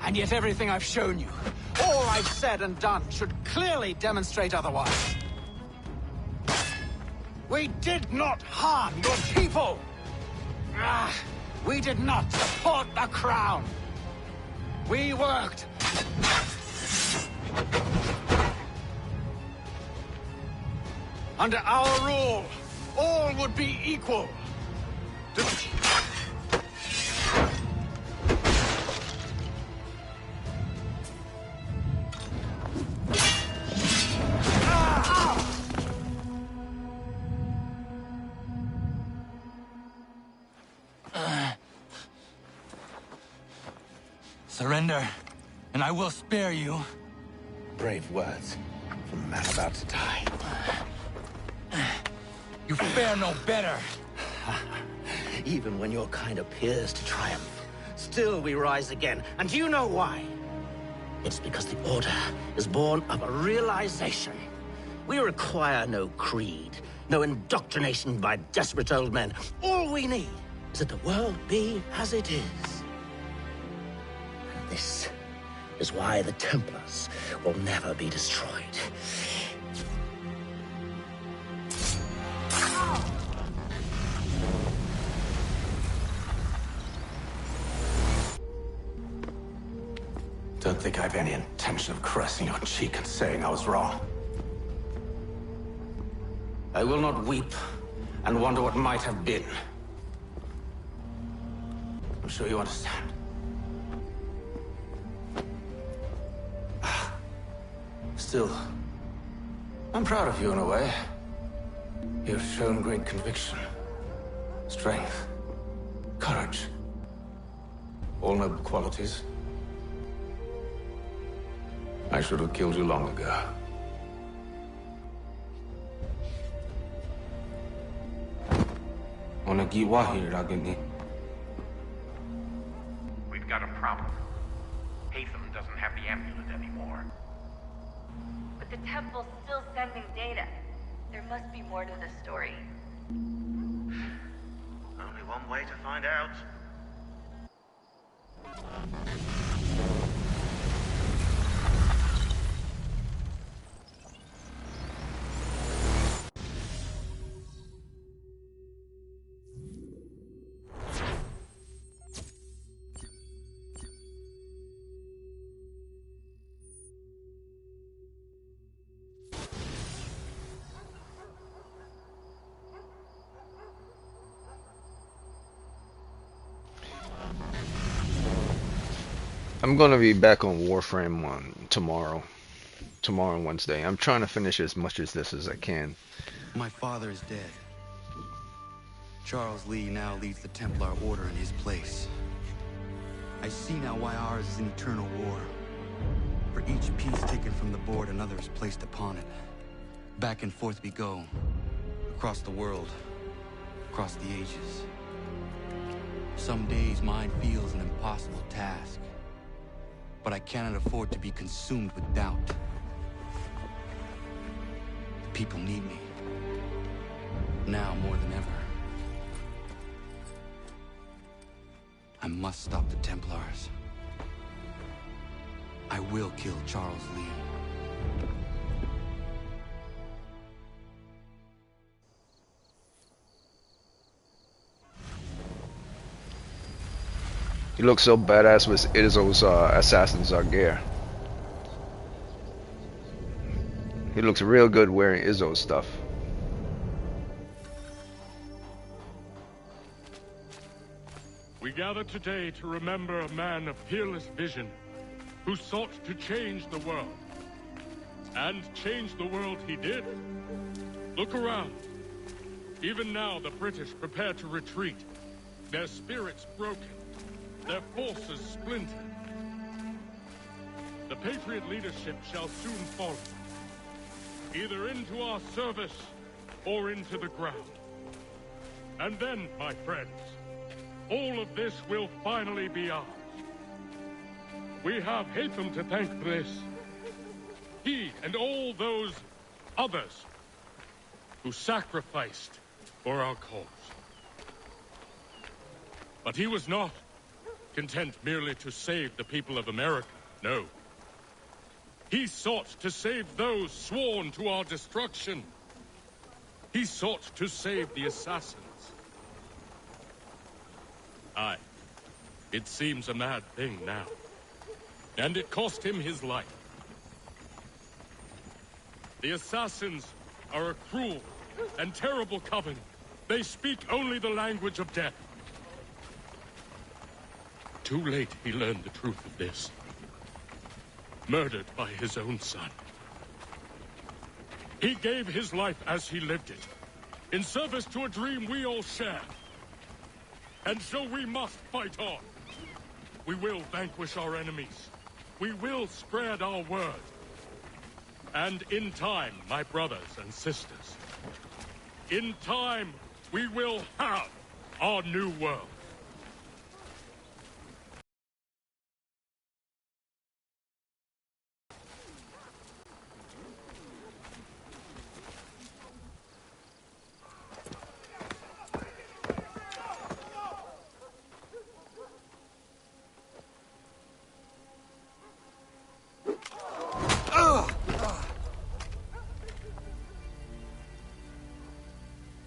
And yet everything I've shown you, all I've said and done should clearly demonstrate otherwise. We did not harm your people. We did not support the crown. We worked... Under our rule, all would be equal. Surrender, and I will spare you. Brave words from a man about to die. You You fare no better. Even when your kind appears to triumph, still we rise again. And do you know why? It's because the Order is born of a realization. We require no creed, no indoctrination by desperate old men. All we need is that the world be as it is. And this is why the Templars will never be destroyed. Don't think I've any intention of caressing your cheek and saying I was wrong. I will not weep and wonder what might have been. I'm sure you understand. Still, I'm proud of you in a way. You've shown great conviction, strength, courage. All noble qualities. I should have killed you long ago. We've got a problem. Haste doesn't have the amulet anymore. But the temple's still sending data. There must be more to the story. Only one way to find out. I'm gonna be back on Warframe on tomorrow, Wednesday. I'm trying to finish as much of this as I can. My father is dead. Charles Lee now leads the Templar Order in his place. I see now why ours is an eternal war. For each piece taken from the board, another is placed upon it. Back and forth we go. Across the world. Across the ages. Some days mine feels an impossible task. But I cannot afford to be consumed with doubt. The people need me. Now more than ever. I must stop the Templars. I will kill Charles Lee. He looks so badass with Izzo's Assassin's gear. He looks real good wearing Izzo's stuff. We gather today to remember a man of peerless vision who sought to change the world. And change the world he did. Look around. Even now the British prepare to retreat, their spirits broken, their forces splintered. The Patriot leadership shall soon fall, either into our service or into the ground. And then, my friends, all of this will finally be ours. We have Hatham to thank for this. He and all those others who sacrificed for our cause. But he was not content merely to save the people of America, no. He sought to save those sworn to our destruction. He sought to save the assassins. Aye, it seems a mad thing now. And it cost him his life. The assassins are a cruel and terrible coven. They speak only the language of death. Too late he learned the truth of this. Murdered by his own son. He gave his life as he lived it, in service to a dream we all share. And so we must fight on. We will vanquish our enemies. We will spread our word. And in time, my brothers and sisters, In time, we will have our new world.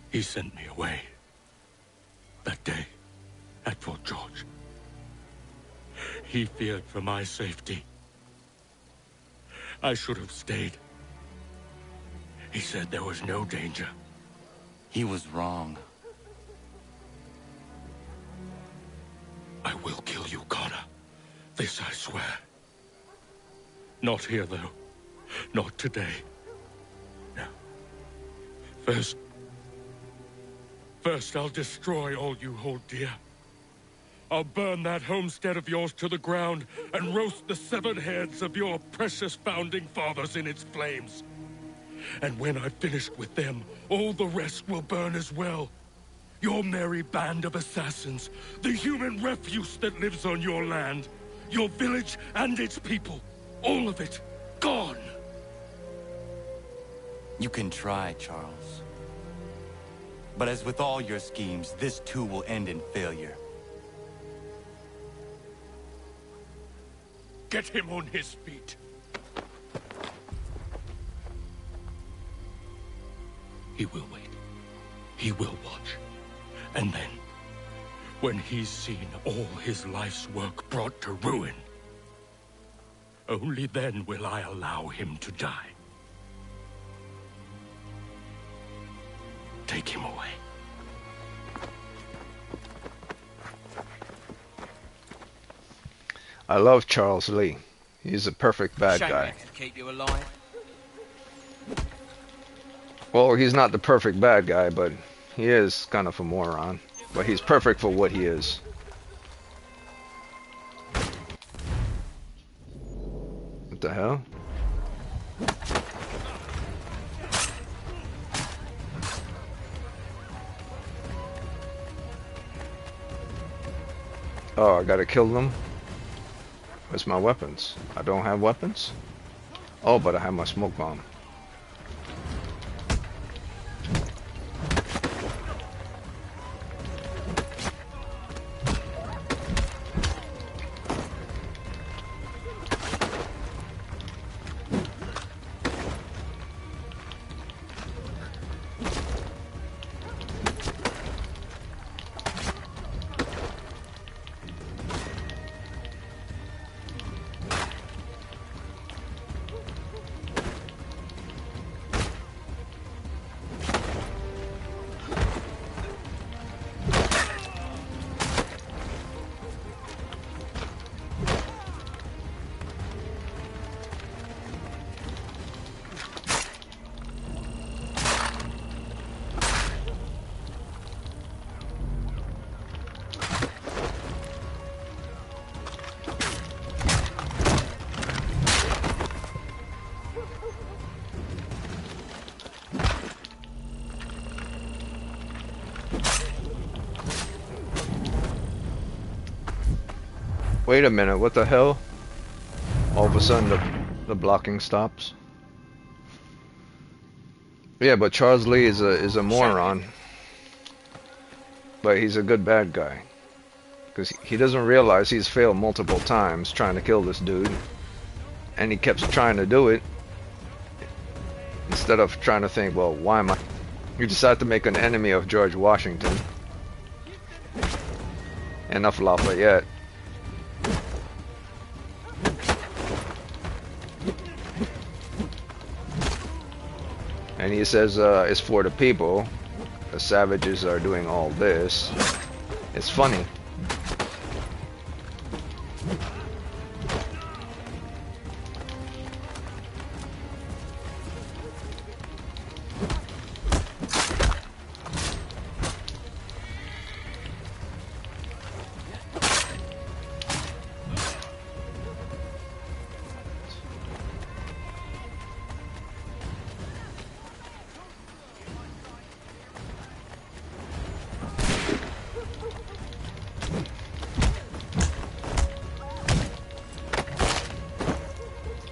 He sent me away. That day, at Fort George. He feared for my safety. I should have stayed. He said there was no danger. He was wrong. I will kill you, Connor. This I swear. Not here, though. Not today. No. First, I'll destroy all you hold dear. I'll burn that homestead of yours to the ground and roast the severed heads of your precious founding fathers in its flames. And when I've finished with them, all the rest will burn as well. Your merry band of assassins, the human refuse that lives on your land, your village and its people, all of it, gone. You can try, Charles. But as with all your schemes, this too will end in failure. Get him on his feet. He will wait. He will watch. And then, when he's seen all his life's work brought to ruin, only then will I allow him to die. Take him away. I love Charles Lee. He's a perfect bad Shame guy. that could keep you alive. Well, he's not the perfect bad guy, but he is kind of a moron. But he's perfect for what he is. What the hell? Oh, I gotta kill them? Where's my weapons? I don't have weapons? Oh, but I have my smoke bomb. Wait a minute, what the hell? All of a sudden the blocking stops. Yeah, but Charles Lee is a moron. But he's a good bad guy. Because he doesn't realize he's failed multiple times trying to kill this dude. And he kept trying to do it. Instead of trying to think, well, why am I... You decide to make an enemy of George Washington. And of Lafayette. And he says it's for the people. The savages are doing all this. It's funny.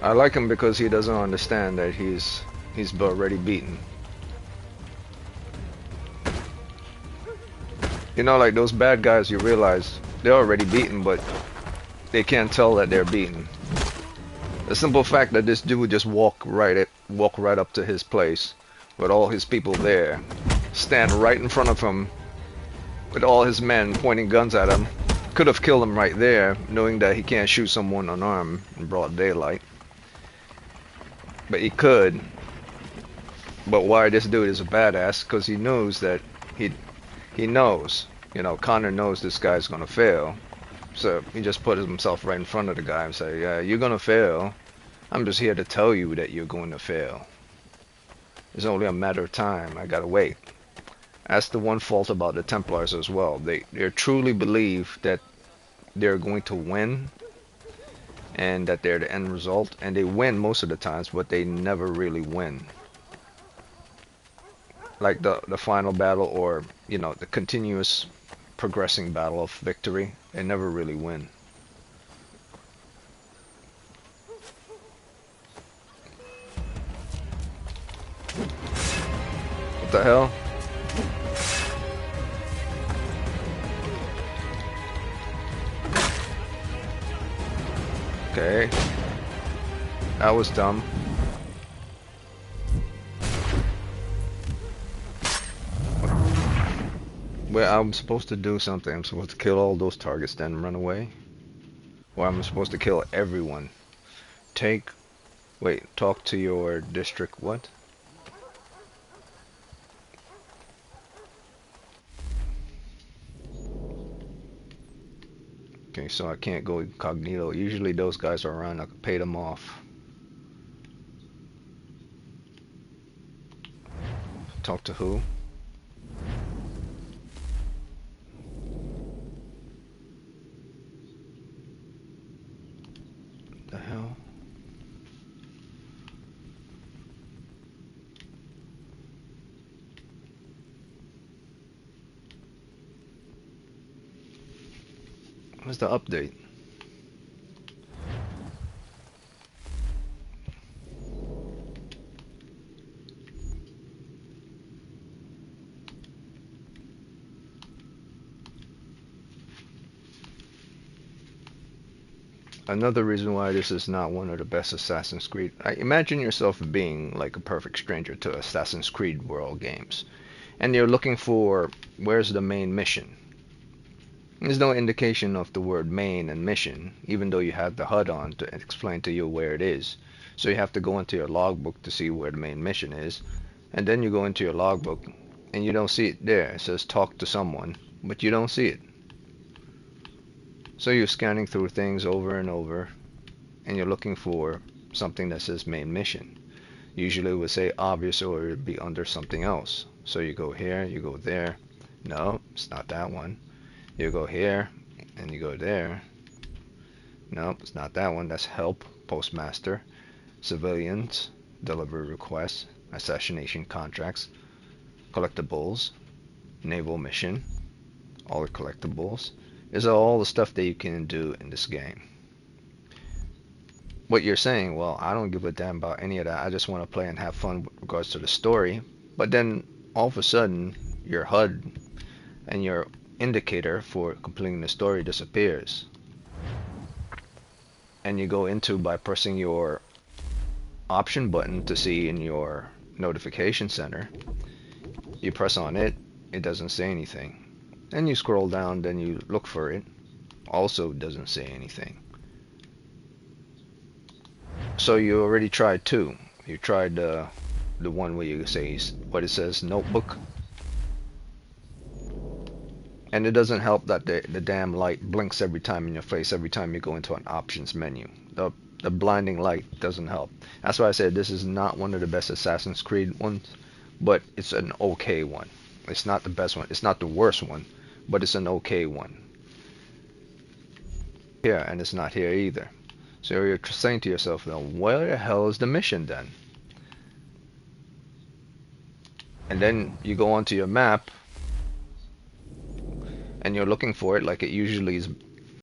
I like him because he doesn't understand that he's already beaten. You know, like those bad guys, you realize they're already beaten, but they can't tell that they're beaten. The simple fact that this dude just walk right up to his place with all his people there, stand right in front of him with all his men pointing guns at him, could have killed him right there, knowing that he can't shoot someone unarmed in broad daylight. But he could. But why this dude is a badass? Because he knows that he knows. You know, Connor knows this guy's gonna fail. So he just put himself right in front of the guy and say, yeah, you're gonna fail. I'm just here to tell you that you're going to fail. It's only a matter of time. I gotta wait. That's the one fault about the Templars as well. They truly believe that they're going to win and that they're the end result, and they win most of the times, but they never really win. Like the final battle, or you know, the continuous progressing battle of victory, they never really win. What the hell? Okay. That was dumb. Well, I'm supposed to do something. I'm supposed to kill all those targets, then run away? Or I'm supposed to kill everyone? Talk to your district what? Okay, so I can't go incognito. Usually those guys are around, I can pay them off. Talk to who? The hell? What's the update? Another reason why this is not one of the best Assassin's Creed. Imagine yourself being like a perfect stranger to Assassin's Creed world games, and you're looking for where's the main mission. There's no indication of the word main and mission, even though you have the HUD on to explain to you where it is. So you have to go into your logbook to see where the main mission is, and then you go into your logbook and you don't see it there. It says talk to someone, but you don't see it. So you're scanning through things over and over, and you're looking for something that says main mission. Usually it would say obvious, or it would be under something else. So you go here, you go there. No, it's not that one. You go here, and you go there. No, it's not that one. That's help, postmaster, civilians, delivery requests, assassination contracts, collectibles, naval mission, all the collectibles. These are all the stuff that you can do in this game. What you're saying, well, I don't give a damn about any of that. I just want to play and have fun with regards to the story. But then all of a sudden, your HUD and your indicator for completing the story disappears. And you go into by pressing your option button to see in your notification center. You press on it, it doesn't say anything. Then you scroll down, then you look for it, also doesn't say anything. So you already tried two. You tried the one where you say what it says notebook, and it doesn't help that the damn light blinks every time in your face every time you go into an options menu. The blinding light doesn't help. That's why I said this is not one of the best Assassin's Creed ones, but it's an okay one. It's not the best one. It's not the worst one, but it's an okay one. Here, and it's not here either. So you're saying to yourself, now, where the hell is the mission then? And then you go onto your map, and you're looking for it like it usually is